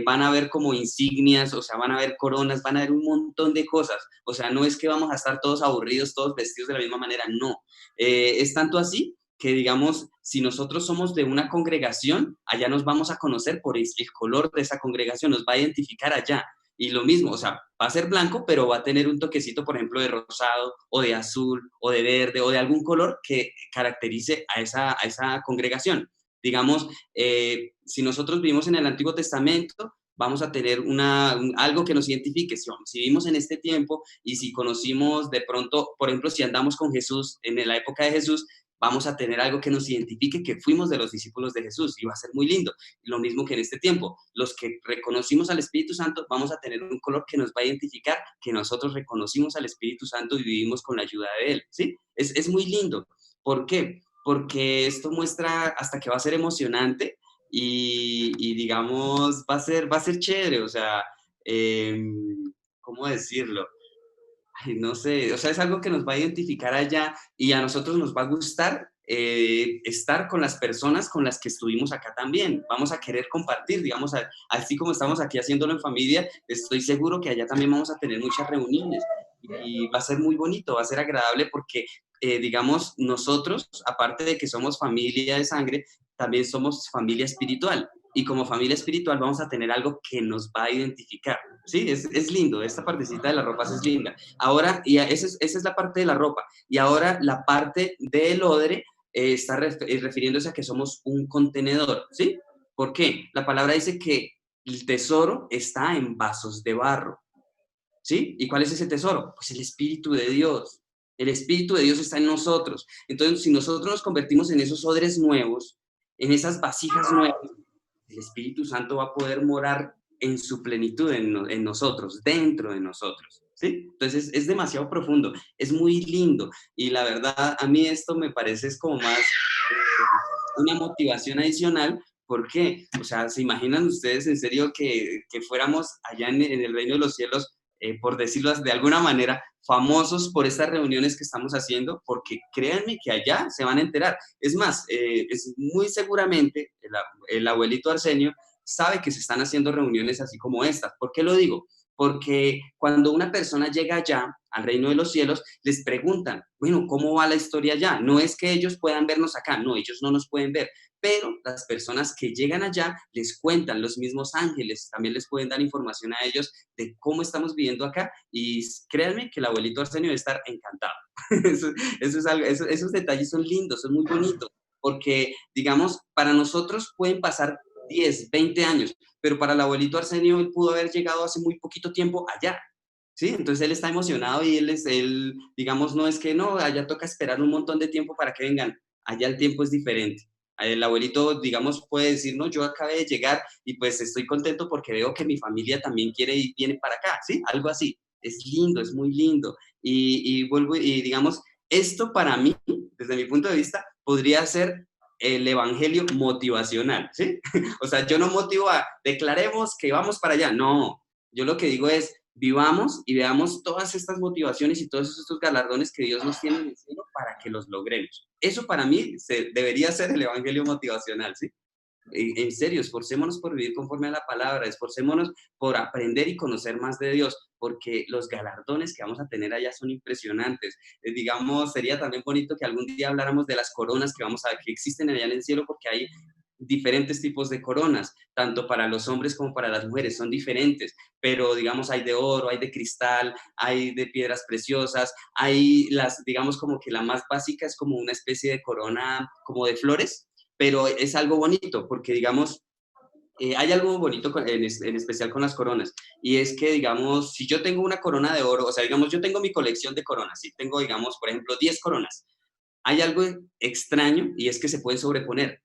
van a ver como insignias, o sea, van a ver coronas, van a ver un montón de cosas. O sea, no es que vamos a estar todos aburridos, todos vestidos de la misma manera, no. Es tanto así que, digamos, si nosotros somos de una congregación, allá nos vamos a conocer por el color de esa congregación, nos va a identificar allá. Y lo mismo, o sea, va a ser blanco, pero va a tener un toquecito, por ejemplo, de rosado, o de azul, o de verde, o de algún color que caracterice a esa congregación. Digamos, si nosotros vivimos en el Antiguo Testamento, vamos a tener algo que nos identifique. Si vivimos en este tiempo y si conocimos de pronto, por ejemplo, si andamos con Jesús en la época de Jesús, vamos a tener algo que nos identifique que fuimos de los discípulos de Jesús y va a ser muy lindo. Lo mismo que en este tiempo, los que reconocimos al Espíritu Santo vamos a tener un color que nos va a identificar que nosotros reconocimos al Espíritu Santo y vivimos con la ayuda de Él, ¿sí? Es muy lindo. ¿Por qué? Porque esto muestra hasta que va a ser emocionante y digamos, va a ser chévere, o sea, ¿cómo decirlo? Ay, no sé, o sea, es algo que nos va a identificar allá y a nosotros nos va a gustar estar con las personas con las que estuvimos acá también. Vamos a querer compartir, digamos, así como estamos aquí haciéndolo en familia, estoy seguro que allá también vamos a tener muchas reuniones y va a ser muy bonito, va a ser agradable porque, digamos, nosotros, aparte de que somos familia de sangre, también somos familia espiritual. Y como familia espiritual vamos a tener algo que nos va a identificar. Sí, es lindo, esta partecita de las ropas es linda. Ahora, esa es la parte de la ropa. Y ahora la parte del odre está refiriéndose a que somos un contenedor, ¿sí? ¿Por qué? La palabra dice que el tesoro está en vasos de barro, ¿sí? ¿Y cuál es ese tesoro? Pues el Espíritu de Dios. El Espíritu de Dios está en nosotros. Entonces, si nosotros nos convertimos en esos odres nuevos, en esas vasijas nuevas, el Espíritu Santo va a poder morar en su plenitud en nosotros, dentro de nosotros, ¿sí? Entonces es demasiado profundo, es muy lindo y la verdad a mí esto me parece es como más una motivación adicional. ¿Por qué? O sea, ¿se imaginan ustedes en serio que fuéramos allá en el reino de los cielos, por decirlo de alguna manera, famosos por estas reuniones que estamos haciendo? Porque créanme que allá se van a enterar. Es más, es muy seguramente el abuelito Arsenio sabe que se están haciendo reuniones así como estas. ¿Por qué lo digo? Porque cuando una persona llega allá al reino de los cielos, les preguntan, bueno, ¿cómo va la historia allá? No es que ellos puedan vernos acá, no, ellos no nos pueden ver, pero las personas que llegan allá les cuentan, los mismos ángeles también les pueden dar información a ellos de cómo estamos viviendo acá y créanme que el abuelito Arsenio debe estar encantado. Eso es algo, esos detalles son lindos, son muy bonitos, porque digamos, para nosotros pueden pasar 10, 20 años, pero para el abuelito Arsenio él pudo haber llegado hace muy poquito tiempo allá, ¿sí? Entonces él está emocionado y él, digamos, no es que no, allá toca esperar un montón de tiempo para que vengan, allá el tiempo es diferente. El abuelito, digamos, puede decir, no, yo acabé de llegar y pues estoy contento porque veo que mi familia también quiere y viene para acá, ¿sí? Algo así. Es lindo, es muy lindo. Y vuelvo y digamos, esto para mí, desde mi punto de vista, podría ser el evangelio motivacional, ¿sí? O sea, yo no motivo a declaremos que vamos para allá, no. Yo lo que digo es, vivamos y veamos todas estas motivaciones y todos estos galardones que Dios nos tiene en el cielo para que los logremos. Eso para mí debería ser el evangelio motivacional, ¿sí? En serio, esforcémonos por vivir conforme a la palabra, esforcémonos por aprender y conocer más de Dios, porque los galardones que vamos a tener allá son impresionantes. Digamos, sería también bonito que algún día habláramos de las coronas que existen allá en el cielo, porque hay diferentes tipos de coronas, tanto para los hombres como para las mujeres, son diferentes, pero digamos hay de oro, hay de cristal, hay de piedras preciosas, hay digamos como que la más básica es como una especie de corona como de flores, pero es algo bonito porque digamos, hay algo bonito en especial con las coronas, y es que, digamos, si yo tengo una corona de oro, o sea, digamos, yo tengo mi colección de coronas, y tengo, digamos, por ejemplo, 10 coronas, hay algo extraño y es que se pueden sobreponer.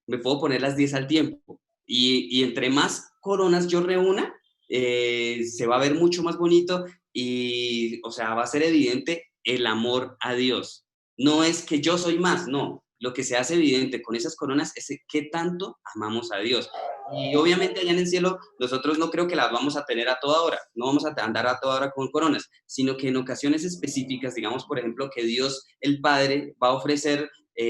Me puedo poner las 10 al tiempo. Y entre más coronas yo reúna, se va a ver mucho más bonito y, o sea, va a ser evidente el amor a Dios. No es que yo soy más, no. Lo que se hace evidente con esas coronas es qué tanto amamos a Dios. Y obviamente allá en el cielo nosotros no creo que las vamos a tener a toda hora, no vamos a andar a toda hora con coronas, sino que en ocasiones específicas, digamos por ejemplo que Dios el Padre va a ofrecer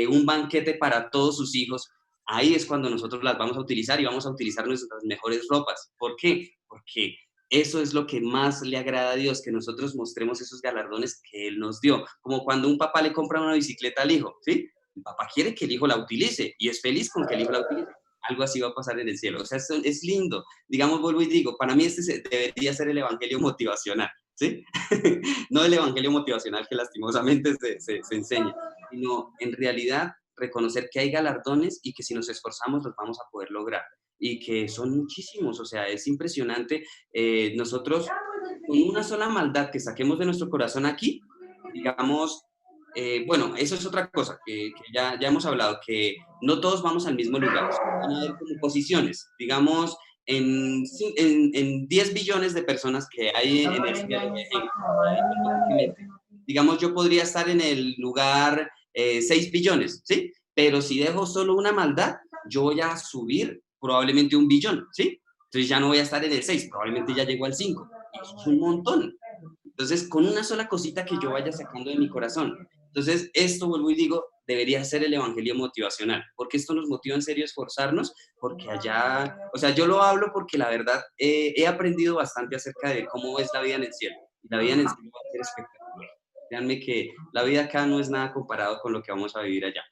un banquete para todos sus hijos, ahí es cuando nosotros las vamos a utilizar y vamos a utilizar nuestras mejores ropas. ¿Por qué? Porque eso es lo que más le agrada a Dios, que nosotros mostremos esos galardones que Él nos dio, como cuando un papá le compra una bicicleta al hijo, ¿sí? El papá quiere que el hijo la utilice y es feliz con que el hijo la utilice. Algo así va a pasar en el cielo. O sea, es lindo. Digamos, vuelvo y digo, para mí debería ser el evangelio motivacional, ¿sí? No el evangelio motivacional que lastimosamente se enseña, sino en realidad reconocer que hay galardones y que si nos esforzamos los vamos a poder lograr. Y que son muchísimos, o sea, es impresionante. Nosotros, con una sola maldad que saquemos de nuestro corazón aquí, digamos, bueno, eso es otra cosa que ya hemos hablado, que no todos vamos al mismo lugar, van a haber como posiciones, digamos, en 10 billones de personas que hay en el cielo, digamos, yo podría estar en el lugar 6 billones, ¿sí? Pero si dejo solo una maldad, yo voy a subir probablemente 1 billón, ¿sí? Entonces ya no voy a estar en el 6, probablemente ya llego al 5. Eso es un montón. Entonces, con una sola cosita que yo vaya sacando de mi corazón. Entonces, esto, vuelvo y digo, debería ser el evangelio motivacional, porque esto nos motiva en serio a esforzarnos, porque allá, o sea, yo lo hablo porque la verdad he aprendido bastante acerca de cómo es la vida en el cielo. Y la vida en el cielo va a ser espectacular. Créanme que la vida acá no es nada comparado con lo que vamos a vivir allá.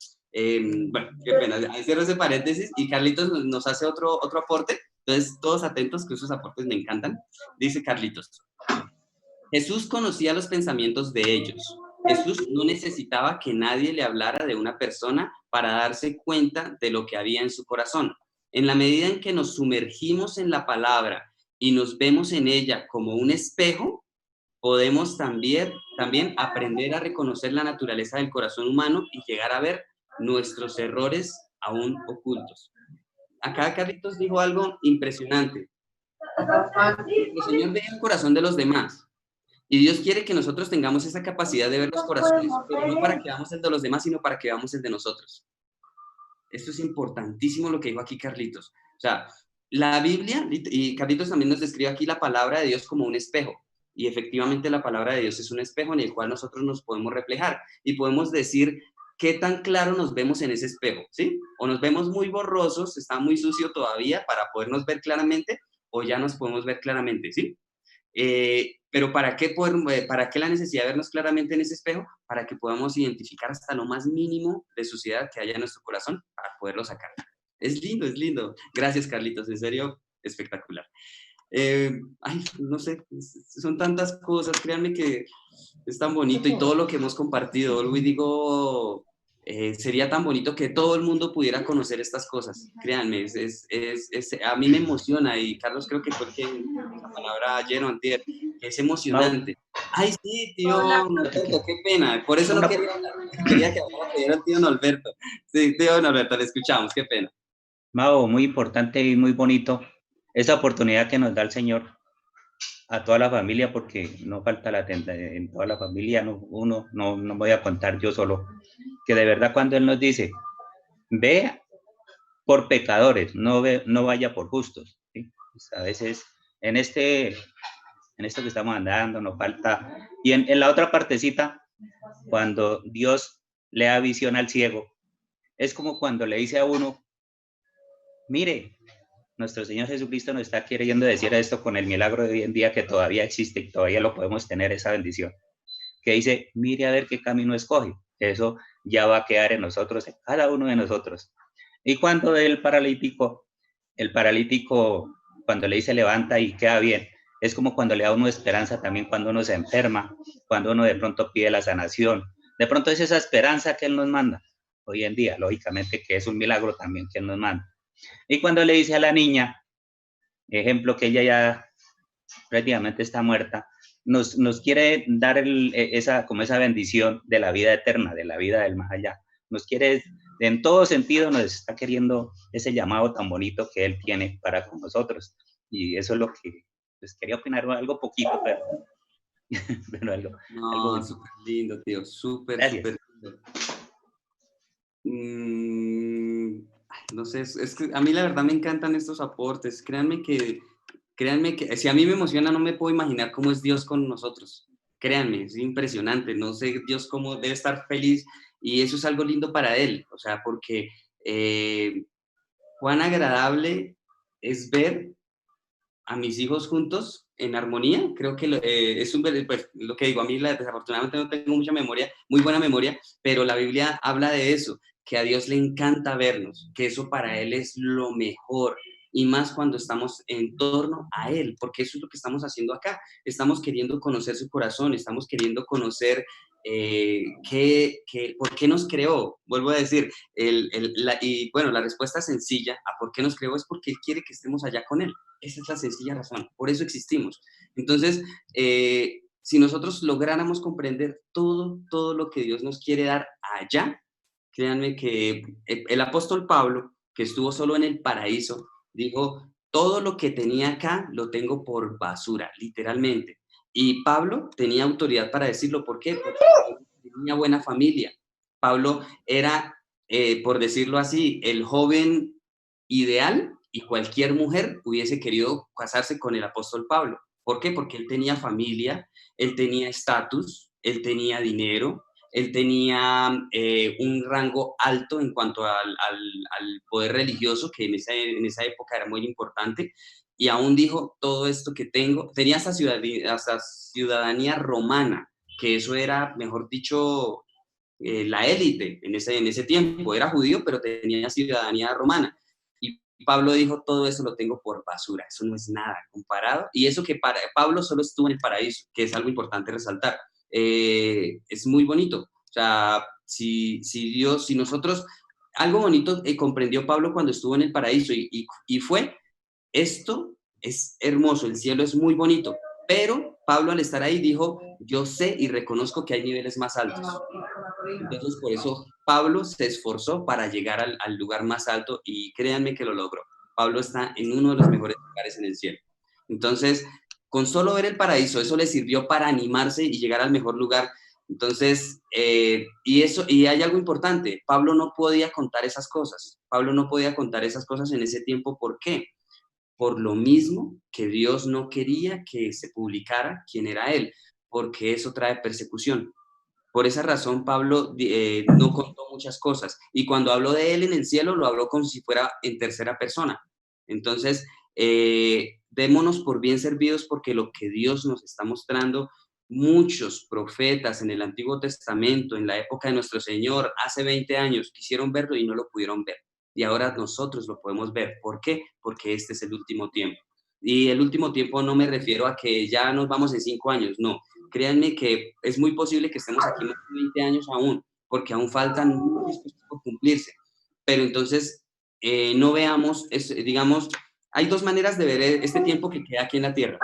Bueno, qué pena, ahí cierro ese paréntesis y Carlitos nos hace otro aporte. Entonces, todos atentos, que esos aportes me encantan. Dice Carlitos: Jesús conocía los pensamientos de ellos. Jesús no necesitaba que nadie le hablara de una persona para darse cuenta de lo que había en su corazón. En la medida en que nos sumergimos en la palabra y nos vemos en ella como un espejo, podemos también aprender a reconocer la naturaleza del corazón humano y llegar a ver nuestros errores aún ocultos. Acá Carlitos dijo algo impresionante. El Señor ve el corazón de los demás. Y Dios quiere que nosotros tengamos esa capacidad de ver los corazones, pero no para que veamos el de los demás, sino para que veamos el de nosotros. Esto es importantísimo lo que dijo aquí Carlitos. O sea, la Biblia, y Carlitos también nos describe aquí la palabra de Dios como un espejo. Y efectivamente la palabra de Dios es un espejo en el cual nosotros nos podemos reflejar y podemos decir qué tan claro nos vemos en ese espejo, ¿sí? O nos vemos muy borrosos, está muy sucio todavía para podernos ver claramente, o ya nos podemos ver claramente, ¿sí? Pero ¿para qué la necesidad de vernos claramente en ese espejo? Para que podamos identificar hasta lo más mínimo de suciedad que haya en nuestro corazón para poderlo sacar. Es lindo, es lindo. Gracias, Carlitos, en serio, espectacular. Ay, no sé, son tantas cosas, créanme que es tan bonito y todo lo que hemos compartido, Luis, digo, sería tan bonito que todo el mundo pudiera conocer estas cosas, créanme, a mí me emociona y Carlos creo que fue la palabra ayer o antier, que es emocionante. Ay, sí, tío Norberto, qué pena, por eso no quería que hablara el tío Norberto. Sí, tío Norberto, le escuchamos, qué pena. Mau, muy importante y muy bonito esa oportunidad que nos da el Señor a toda la familia, porque no falta en toda la familia, no voy a contar yo solo, que de verdad cuando Él nos dice, ve por pecadores, no vaya por justos, ¿sí? Pues a veces en esto que estamos andando nos falta, y en la otra partecita, cuando Dios le da visión al ciego, es como cuando le dice a uno, mire, nuestro Señor Jesucristo nos está queriendo decir esto con el milagro de hoy en día que todavía existe y todavía lo podemos tener, esa bendición. Que dice, mire a ver qué camino escoge. Eso ya va a quedar en nosotros, en cada uno de nosotros. Y cuando el paralítico, cuando le dice levanta y queda bien, es como cuando le da a uno esperanza también cuando uno se enferma, cuando uno de pronto pide la sanación. De pronto es esa esperanza que Él nos manda hoy en día, lógicamente que es un milagro también que Él nos manda. Y cuando le dice a la niña, ejemplo que ella ya prácticamente está muerta, nos quiere dar esa bendición de la vida eterna, de la vida del más allá. Nos quiere, en todo sentido, nos está queriendo ese llamado tan bonito que Él tiene para con nosotros. Y eso es lo que pues, quería opinar, algo poquito, pero algo. No, súper lindo, tío, súper lindo. No sé, es que a mí la verdad me encantan estos aportes. Créanme que si a mí me emociona, no me puedo imaginar cómo es Dios con nosotros. Créanme, es impresionante. No sé Dios cómo debe estar feliz y eso es algo lindo para Él. O sea, porque cuán agradable es ver a mis hijos juntos en armonía. Creo que es pues, lo que digo, a mí desafortunadamente no tengo mucha memoria, muy buena memoria, pero la Biblia habla de eso, que a Dios le encanta vernos, que eso para Él es lo mejor, y más cuando estamos en torno a Él, porque eso es lo que estamos haciendo acá, estamos queriendo conocer su corazón, estamos queriendo conocer por qué nos creó, vuelvo a decir, y bueno, la respuesta sencilla a por qué nos creó es porque Él quiere que estemos allá con Él, esa es la sencilla razón, por eso existimos. Entonces, si nosotros lográramos comprender todo lo que Dios nos quiere dar allá, créanme que el apóstol Pablo, que estuvo solo en el paraíso, dijo, todo lo que tenía acá lo tengo por basura, literalmente. Y Pablo tenía autoridad para decirlo. ¿Por qué? Porque tenía buena familia. Pablo era, por decirlo así, el joven ideal y cualquier mujer hubiese querido casarse con el apóstol Pablo. ¿Por qué? Porque él tenía familia, él tenía estatus, él tenía dinero, él tenía un rango alto en cuanto al poder religioso, que en esa época era muy importante, y aún dijo, todo esto que tengo, tenía hasta ciudadanía romana, que eso era, mejor dicho, la élite en ese tiempo. Era judío, pero tenía ciudadanía romana. Y Pablo dijo, todo eso lo tengo por basura, eso no es nada comparado. Y eso que Pablo solo estuvo en el paraíso, que es algo importante resaltar. Es muy bonito. O sea, si nosotros, algo bonito comprendió Pablo cuando estuvo en el paraíso y fue, esto es hermoso, el cielo es muy bonito, pero Pablo al estar ahí dijo, yo sé y reconozco que hay niveles más altos. Entonces, por eso Pablo se esforzó para llegar al lugar más alto y créanme que lo logró. Pablo está en uno de los mejores lugares en el cielo. Entonces, con solo ver el paraíso, eso le sirvió para animarse y llegar al mejor lugar. Entonces, y hay algo importante, Pablo no podía contar esas cosas. Pablo no podía contar esas cosas en ese tiempo. ¿Por qué? Por lo mismo que Dios no quería que se publicara quién era él, porque eso trae persecución. Por esa razón, Pablo no contó muchas cosas. Y cuando habló de él en el cielo, lo habló como si fuera en tercera persona. Entonces, démonos por bien servidos porque lo que Dios nos está mostrando, muchos profetas en el Antiguo Testamento, en la época de nuestro Señor, hace 20 años, quisieron verlo y no lo pudieron ver. Y ahora nosotros lo podemos ver. ¿Por qué? Porque este es el último tiempo. Y el último tiempo no me refiero a que ya nos vamos en 5 años, no. Créanme que es muy posible que estemos aquí más de 20 años aún, porque aún faltan muchas cosas por cumplirse. Pero entonces, no veamos, digamos, hay dos maneras de ver este tiempo que queda aquí en la tierra.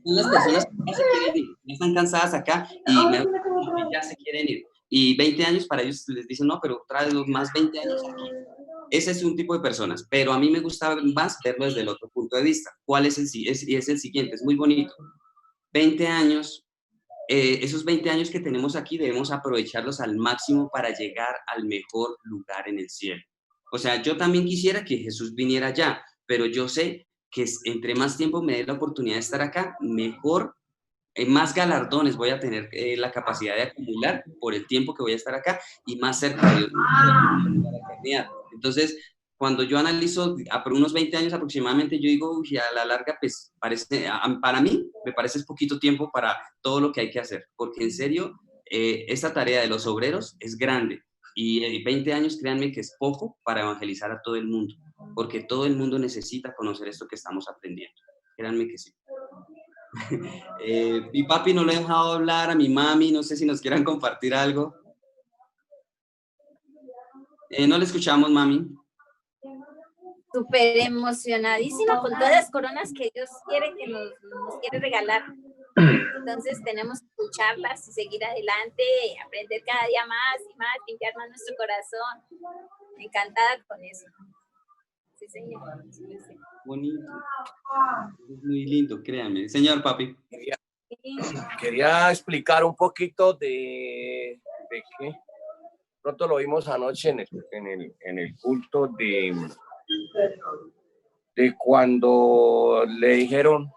Son las personas que ya se quieren ir, ya están cansadas acá y ya se quieren ir. Y 20 años para ellos les dicen, no, pero trae los más 20 años aquí. Ese es un tipo de personas, pero a mí me gusta más verlo desde el otro punto de vista. ¿Cuál es el siguiente? Es muy bonito. 20 años, esos 20 años que tenemos aquí debemos aprovecharlos al máximo para llegar al mejor lugar en el cielo. O sea, yo también quisiera que Jesús viniera allá, pero yo sé que entre más tiempo me dé la oportunidad de estar acá, mejor, más galardones voy a tener la capacidad de acumular por el tiempo que voy a estar acá y más cerca de Dios. Entonces, cuando yo analizo por unos 20 años aproximadamente, yo digo, uy, a la larga, pues para mí me parece poquito tiempo para todo lo que hay que hacer, porque en serio, esta tarea de los obreros es grande y 20 años, créanme que es poco para evangelizar a todo el mundo, porque todo el mundo necesita conocer esto que estamos aprendiendo. Créanme que sí. Mi papi no lo he dejado hablar, a mi mami, no sé si nos quieran compartir algo. No le escuchamos, mami. Súper emocionadísima con todas las coronas que Dios quiere que nos quiere regalar. Entonces tenemos que escucharlas y seguir adelante, aprender cada día más y más, limpiar más nuestro corazón. Encantada con eso. Sí, señor. Bonito. Es muy lindo, créanme. Señor papi. Quería explicar un poquito de qué. Pronto lo vimos anoche en el culto de cuando le dijeron,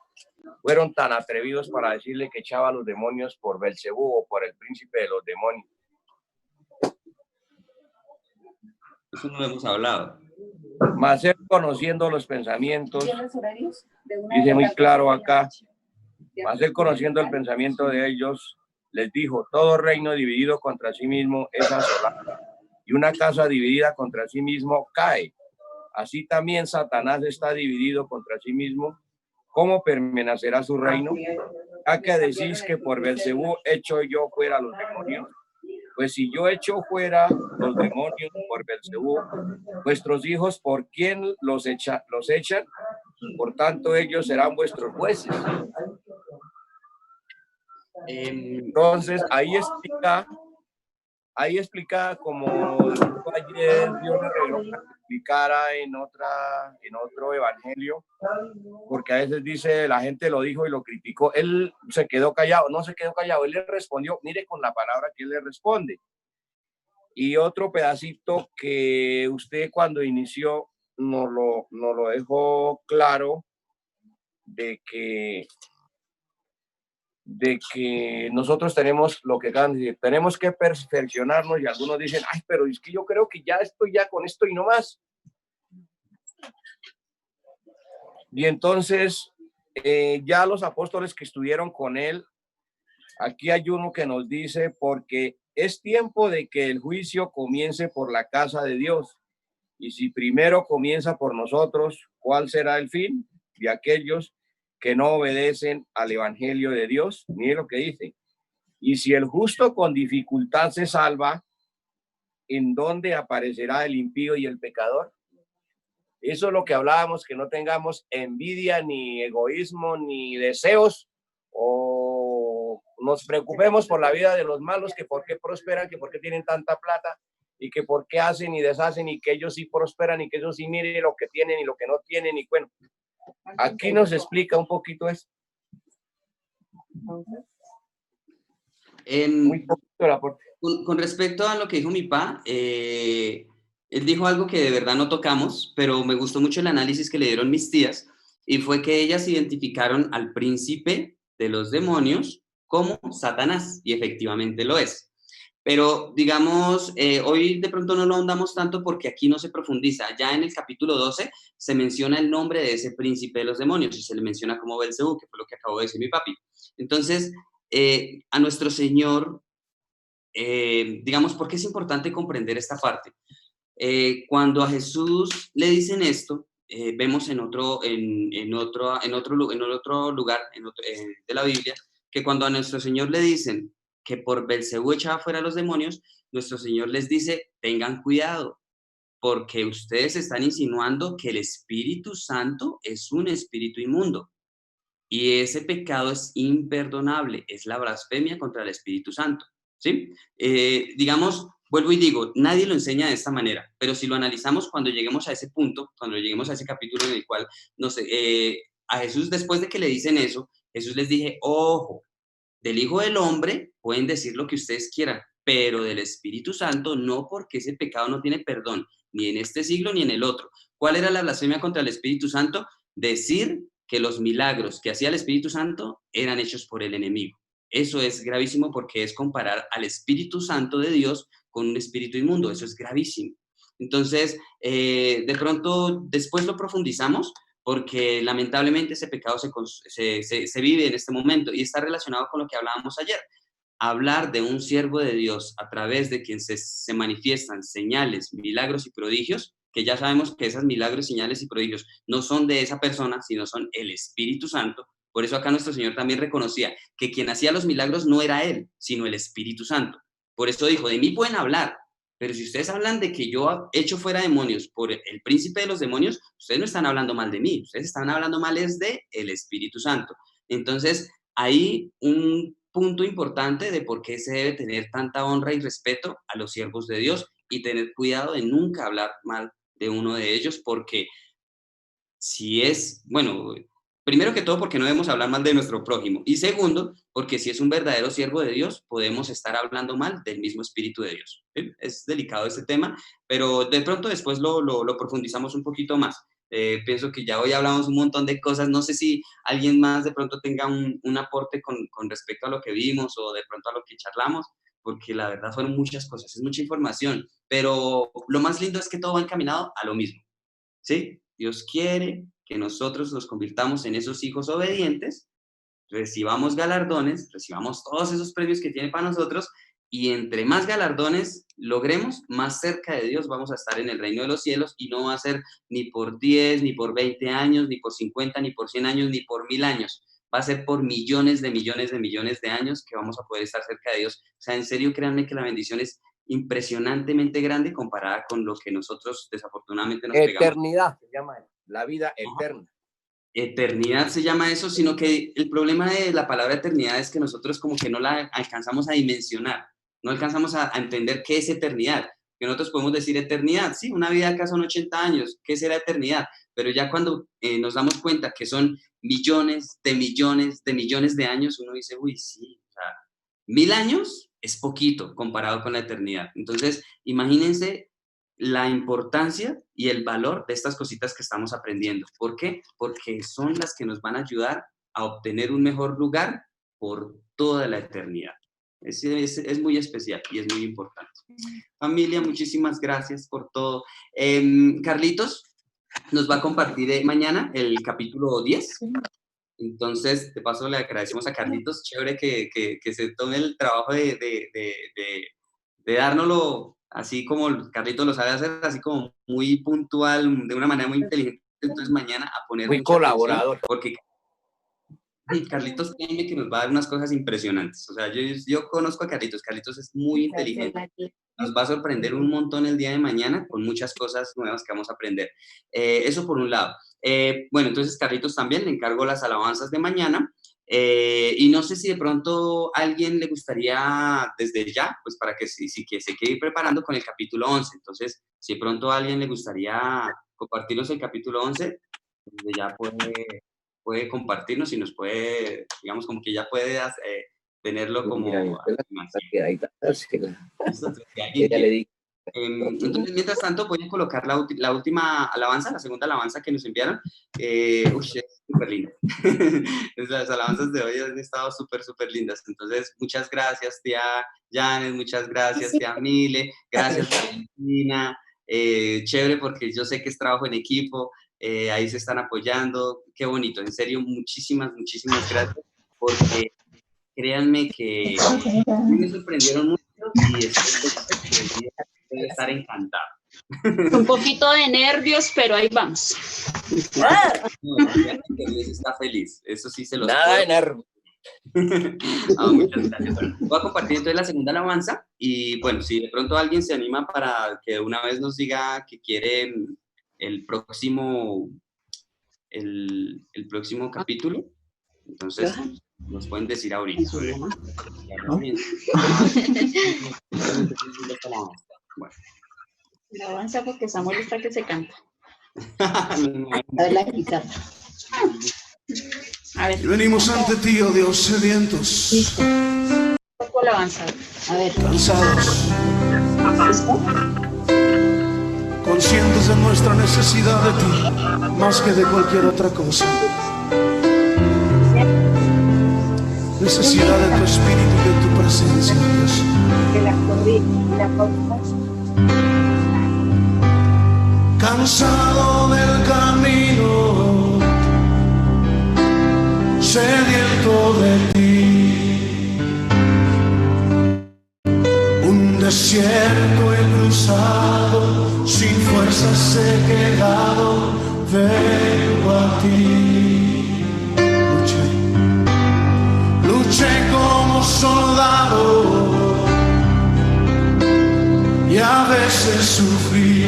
fueron tan atrevidos para decirle que echaba a los demonios por Belcebú o por el príncipe de los demonios. Eso no lo hemos hablado. Mas él, conociendo los pensamientos, dice muy claro acá, mas él, conociendo el pensamiento de ellos, les dijo, todo reino dividido contra sí mismo es asolado, y una casa dividida contra sí mismo cae. Así también Satanás está dividido contra sí mismo. ¿Cómo permanecerá su reino? ¿A que decís que por Belcebú echo yo fuera los demonios? Pues si yo echo fuera los demonios por Belcebú, vuestros hijos, ¿por quién los echan? Por tanto, ellos serán vuestros jueces. Entonces, ahí explica como ayer Dios le reveló para que explicara en otro evangelio, porque a veces dice, la gente lo dijo y lo criticó, él se quedó callado, no se quedó callado, él le respondió, mire con la palabra que él le responde. Y otro pedacito que usted cuando inició nos lo dejó claro de que nosotros tenemos lo que acaban de decir, tenemos que perfeccionarnos, y algunos dicen, ay, pero es que yo creo que ya estoy ya con esto y no más. Y entonces, ya los apóstoles que estuvieron con él, aquí hay uno que nos dice, porque es tiempo de que el juicio comience por la casa de Dios. Y si primero comienza por nosotros, ¿cuál será el fin de aquellos que no obedecen al evangelio de Dios? Mire lo que dice. Y si el justo con dificultad se salva, ¿en dónde aparecerá el impío y el pecador? Eso es lo que hablábamos, que no tengamos envidia, ni egoísmo, ni deseos, o nos preocupemos por la vida de los malos, que por qué prosperan, que por qué tienen tanta plata, y que por qué hacen y deshacen, y que ellos sí prosperan, y que ellos sí miren lo que tienen y lo que no tienen, y bueno, aquí nos explica un poquito esto. Muy poquito el aporte. Con respecto a lo que dijo mi papá, él dijo algo que de verdad no tocamos, pero me gustó mucho el análisis que le dieron mis tías, y fue que ellas identificaron al príncipe de los demonios como Satanás, y efectivamente lo es. Pero, digamos, hoy de pronto no lo ahondamos tanto porque aquí no se profundiza. Ya en el capítulo 12 se menciona el nombre de ese príncipe de los demonios y se le menciona como Belcebú, que fue lo que acabó de decir mi papi. Entonces, a nuestro Señor, digamos, ¿por qué es importante comprender esta parte? Cuando a Jesús le dicen esto, vemos en otro lugar de la Biblia, que cuando a nuestro Señor le dicen que por Belcebú echaba fuera a los demonios, nuestro Señor les dice, tengan cuidado, porque ustedes están insinuando que el Espíritu Santo es un espíritu inmundo. Y ese pecado es imperdonable, es la blasfemia contra el Espíritu Santo, ¿sí? Digamos, vuelvo y digo, nadie lo enseña de esta manera, pero si lo analizamos cuando lleguemos a ese punto, cuando lleguemos a ese capítulo en el cual, no sé, a Jesús, después de que le dicen eso, Jesús les dije, ojo, del Hijo del Hombre pueden decir lo que ustedes quieran, pero del Espíritu Santo no, porque ese pecado no tiene perdón, ni en este siglo ni en el otro. ¿Cuál era la blasfemia contra el Espíritu Santo? Decir que los milagros que hacía el Espíritu Santo eran hechos por el enemigo. Eso es gravísimo porque es comparar al Espíritu Santo de Dios con un espíritu inmundo. Eso es gravísimo. Entonces, de pronto, después lo profundizamos porque lamentablemente ese pecado se vive en este momento y está relacionado con lo que hablábamos ayer. Hablar de un siervo de Dios a través de quien se manifiestan señales, milagros y prodigios, que ya sabemos que esos milagros, señales y prodigios no son de esa persona, sino son el Espíritu Santo. Por eso acá nuestro Señor también reconocía que quien hacía los milagros no era Él, sino el Espíritu Santo. Por eso dijo, de mí pueden hablar, pero si ustedes hablan de que yo echo fuera demonios por el príncipe de los demonios, ustedes no están hablando mal de mí, ustedes están hablando mal es de el Espíritu Santo. Entonces, hay un punto importante de por qué se debe tener tanta honra y respeto a los siervos de Dios y tener cuidado de nunca hablar mal de uno de ellos, porque si es, bueno, primero que todo porque no debemos hablar mal de nuestro prójimo, y segundo, porque si es un verdadero siervo de Dios, podemos estar hablando mal del mismo Espíritu de Dios. ¿Sí? Es delicado este tema, pero de pronto después lo profundizamos un poquito más. Pienso que ya hoy hablamos un montón de cosas, no sé si alguien más de pronto tenga un aporte con respecto a lo que vimos o de pronto a lo que charlamos, porque la verdad fueron muchas cosas, es mucha información, pero lo más lindo es que todo va encaminado a lo mismo, ¿sí? Dios quiere que nosotros nos convirtamos en esos hijos obedientes, recibamos galardones, recibamos todos esos premios que tiene para nosotros, y entre más galardones logremos, más cerca de Dios vamos a estar en el reino de los cielos, y no va a ser ni por 10, ni por 20 años, ni por 50, ni por 100 años, ni por 1000 años. Va a ser por millones de millones de millones de años que vamos a poder estar cerca de Dios. O sea, en serio, créanme que la bendición es impresionantemente grande comparada con lo que nosotros desafortunadamente nos pegamos. Eternidad se llama la vida eterna. eternidad se llama eso, sino que el problema de la palabra eternidad es que nosotros como que no la alcanzamos a dimensionar, no alcanzamos a entender qué es eternidad. Que nosotros podemos decir eternidad, sí, una vida acá son 80 años, ¿qué será eternidad? Pero ya cuando nos damos cuenta que son millones de millones de millones de años, uno dice, uy, sí, o sea, 1000 años es poquito comparado con la eternidad. Entonces, imagínense la importancia y el valor de estas cositas que estamos aprendiendo. ¿Por qué? Porque son las que nos van a ayudar a obtener un mejor lugar por toda la eternidad. Es muy especial y es muy importante. Familia, muchísimas gracias por todo. Carlitos nos va a compartir mañana el capítulo 10. Entonces, de paso, le agradecemos a Carlitos. Chévere que se tome el trabajo de dárnoslo así como Carlitos lo sabe hacer, así como muy puntual, de una manera muy inteligente. Entonces, mañana a poner muy colaborador. Porque Carlitos créeme que nos va a dar unas cosas impresionantes. O sea, yo conozco a Carlitos. Carlitos es muy inteligente. Nos va a sorprender un montón el día de mañana con muchas cosas nuevas que vamos a aprender. Eso por un lado. Bueno, entonces Carlitos también le encargo las alabanzas de mañana. Y no sé si de pronto a alguien le gustaría desde ya, pues para que que se quede ir preparando con el capítulo 11. Entonces, si de pronto a alguien le gustaría compartirnos el capítulo 11, desde ya puede compartirnos y nos puede, digamos, como que ya puede tenerlo como... Entonces, mientras tanto, voy a colocar la última alabanza, la segunda alabanza que nos enviaron. Es súper linda. Las alabanzas de hoy han estado súper lindas. Entonces, muchas gracias, tía Janet, muchas gracias, tía Mile, gracias, Valentina. Chévere, porque yo sé que es trabajo en equipo. Ahí se están apoyando, qué bonito, en serio, muchísimas gracias, porque créanme que me sorprendieron mucho y debe estar encantado. Un poquito de nervios, pero ahí vamos. Dios está feliz, eso sí se los nada de nervios. Muchas gracias. Bueno, voy a compartir entonces la segunda alabanza y bueno, si de pronto alguien se anima para que una vez nos diga que quiere el próximo capítulo, entonces nos pueden decir ahorita. Bueno. La avanza porque Samuel está que se canta. A ver. Y venimos ante ti, oh Dios sedientos. Listo. Un poco la avanza. A ver. Cansados. Conscientes de nuestra necesidad de ti, más que de cualquier otra cosa. Necesidad de tu espíritu y de tu presencia, Dios. Cansado del camino, sediento de ti. Un desierto he cruzado, sin fuerzas he quedado, vengo a ti. Luché como soldado y a veces sufrí.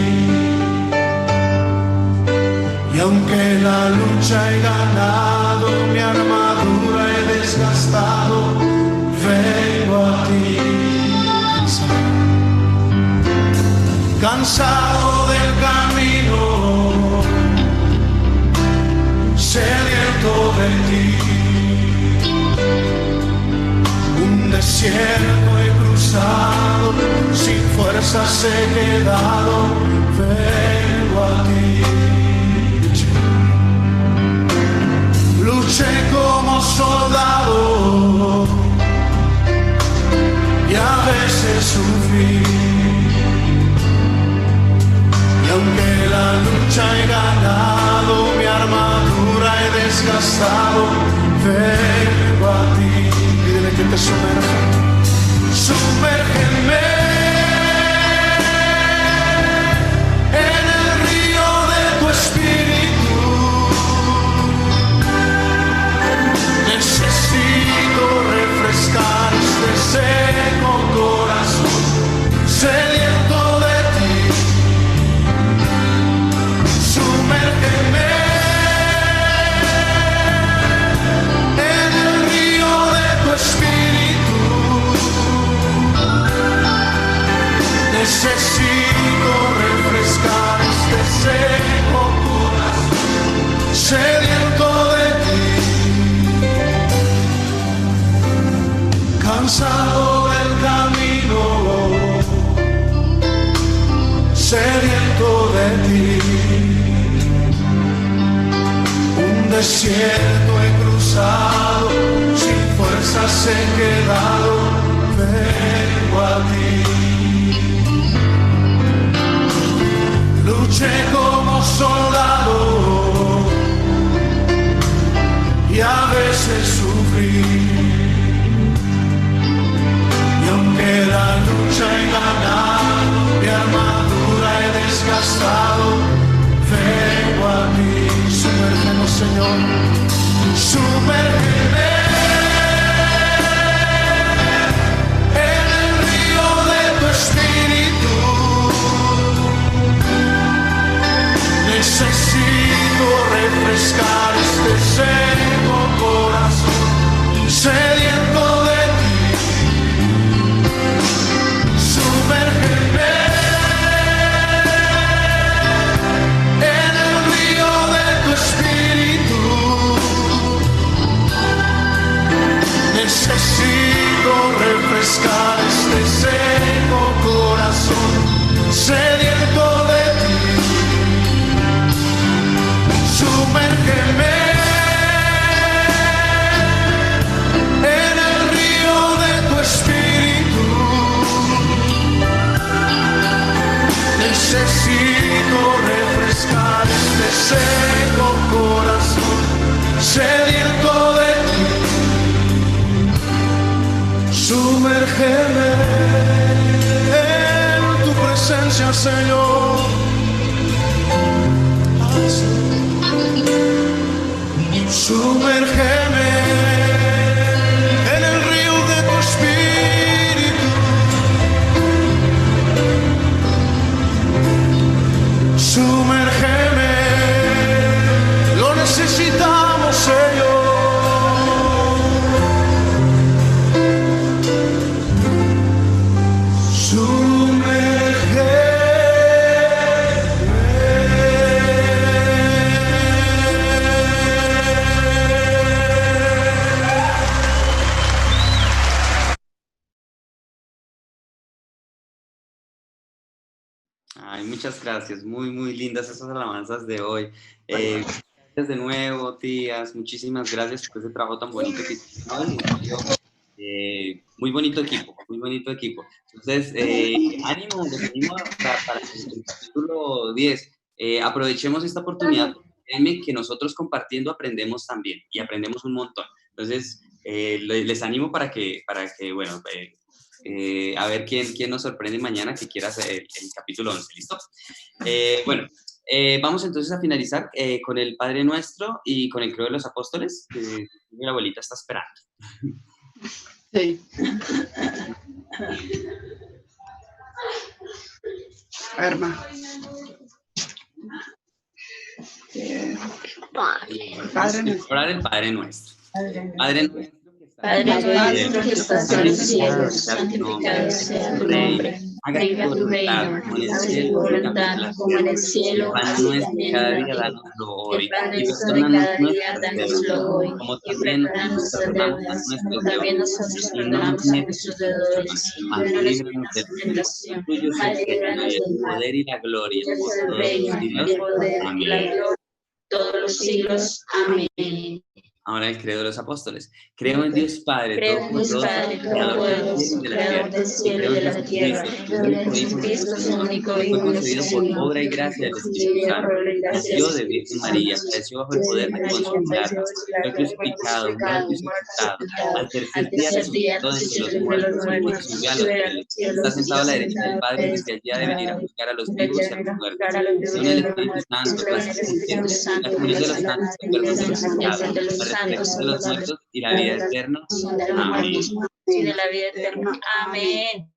Y aunque la lucha he ganado, mi armadura he desgastado, vengo a ti. Cansado del camino, sediento de ti. Un desierto he cruzado, sin fuerzas he quedado, vengo a ti. Luché como soldado y a veces sufrí. Y aunque la lucha he ganado, mi armadura he desgastado, vengo a ti. Pídele que te sumerja. Sumérgeme en el río de tu espíritu. Necesito refrescar este seco corazón, sediento de ti. Sumérgeme sediento de ti, cansado del camino, sediento de ti. Un desierto he cruzado, sin fuerzas he quedado, vengo a ti. Luché como soldado y a veces sufrí, y aunque la lucha he ganado, mi armadura he desgastado, vengo a ti. Sumérgenos, Señor, sumérgeme en el río de tu espíritu. Necesito refrescar este seco corazón, sediento de ti. Sumérgeme en el río de tu espíritu. Necesito refrescar este seco corazón, sediento de ti. Sumérgeme en el río de tu espíritu. Necesito refrescar este seco corazón, sediento de ti. Sumérgeme en tu presencia, Señor. Sumérgeme en el río de tu espíritu. Sumérgeme, lo necesitamos, Señor. Ay, muchas gracias, muy lindas esas alabanzas de hoy. Gracias de nuevo, tías, muchísimas gracias por ese trabajo tan bonito que hicieron. Muy bonito equipo, muy bonito equipo. Entonces, ánimo, los animo para el capítulo 10. Aprovechemos esta oportunidad, créeme que nosotros compartiendo aprendemos también, y aprendemos un montón. Entonces, les animo para que bueno, a ver quién nos sorprende mañana que quiera hacer el capítulo 11, ¿listo? Bueno, vamos entonces a finalizar con el Padre Nuestro y con el Credo de los Apóstoles, que mi abuelita está esperando. Sí. Hermano. Orar el Padre Nuestro. Padre Nuestro. Padre nuestro que estás en el cielo, santificado sea tu nombre. Venga tu reino, hágase tu voluntad como en el cielo, así también en la tierra. El pan nuestro de cada día, dánoslo hoy, y perdona nuestras deudas, como también nosotros perdonamos a nuestros deudores. Y no nos metas en tentación, mas líbranos del mal. Poder y la gloria Tuyo es el reino, el poder y la gloria, todos los siglos. Amén. Ahora el credo de los apóstoles. Creo en Dios Padre, Creo en Dios Padre, Todopoderoso, Creador del cielo y de la tierra. Creo en Jesucristo, su único Hijo, fue concebido por obra y gracia del Espíritu Santo. Nació de Virgen María, padeció bajo el poder de Poncio Pilato, fue crucificado, muerto y sepultado. Al tercer día resucitó de entre los muertos, subió a los cielos. Está sentado a la derecha del Padre, desde allí ha de venir a juzgar a los vivos y a los muertos. Con el Espíritu Santo, la comunión de los santos, el perdón de los pecados, la resurrección de los muertos y la vida eterna. Amén. Y de la vida eterna. Amén.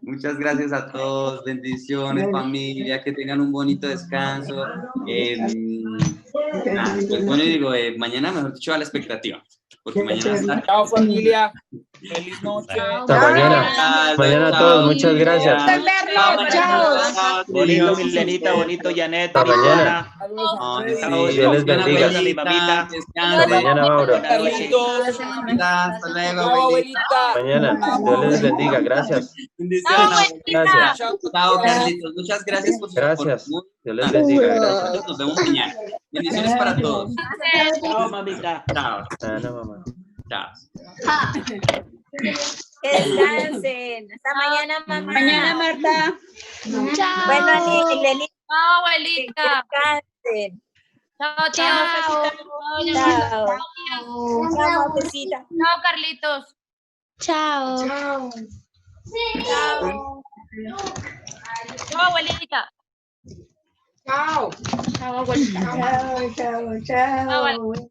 Muchas gracias a todos, bendiciones familia, que tengan un bonito descanso. Pues bueno, digo, mañana mejor dicho a la expectativa. porque mañana está... Chao, familia. Feliz noche. Hasta mañana. Mañana a todos, muchas gracias. Chao. Bonito, Milenita, bonito, Janet. Hasta mañana. Dios les bendiga. Mi mamita. Hasta mañana, Mauro. Hasta luego, abuelita. Mañana. Dios les bendiga. Gracias. Bendiciones. Gracias. Chao, Carlitos. Muchas gracias por su Gracias. aporte. Dios les bendiga. Gracias. Nos vemos mañana. Bendiciones para todos. Chao, mamita. Chao. Bueno, mamá. Chao. Que descansen. Hasta mañana, mamá. Mañana, Marta. Chao. Bueno, Lelita. Chao, abuelita. Que descansen. Chao, Chao. Chao. Chao, Martecita. Chao, Carlitos. Chao. Chao. Chao, abuelita. Chao. Chao, abuelita. Chao. Chao, abuelita.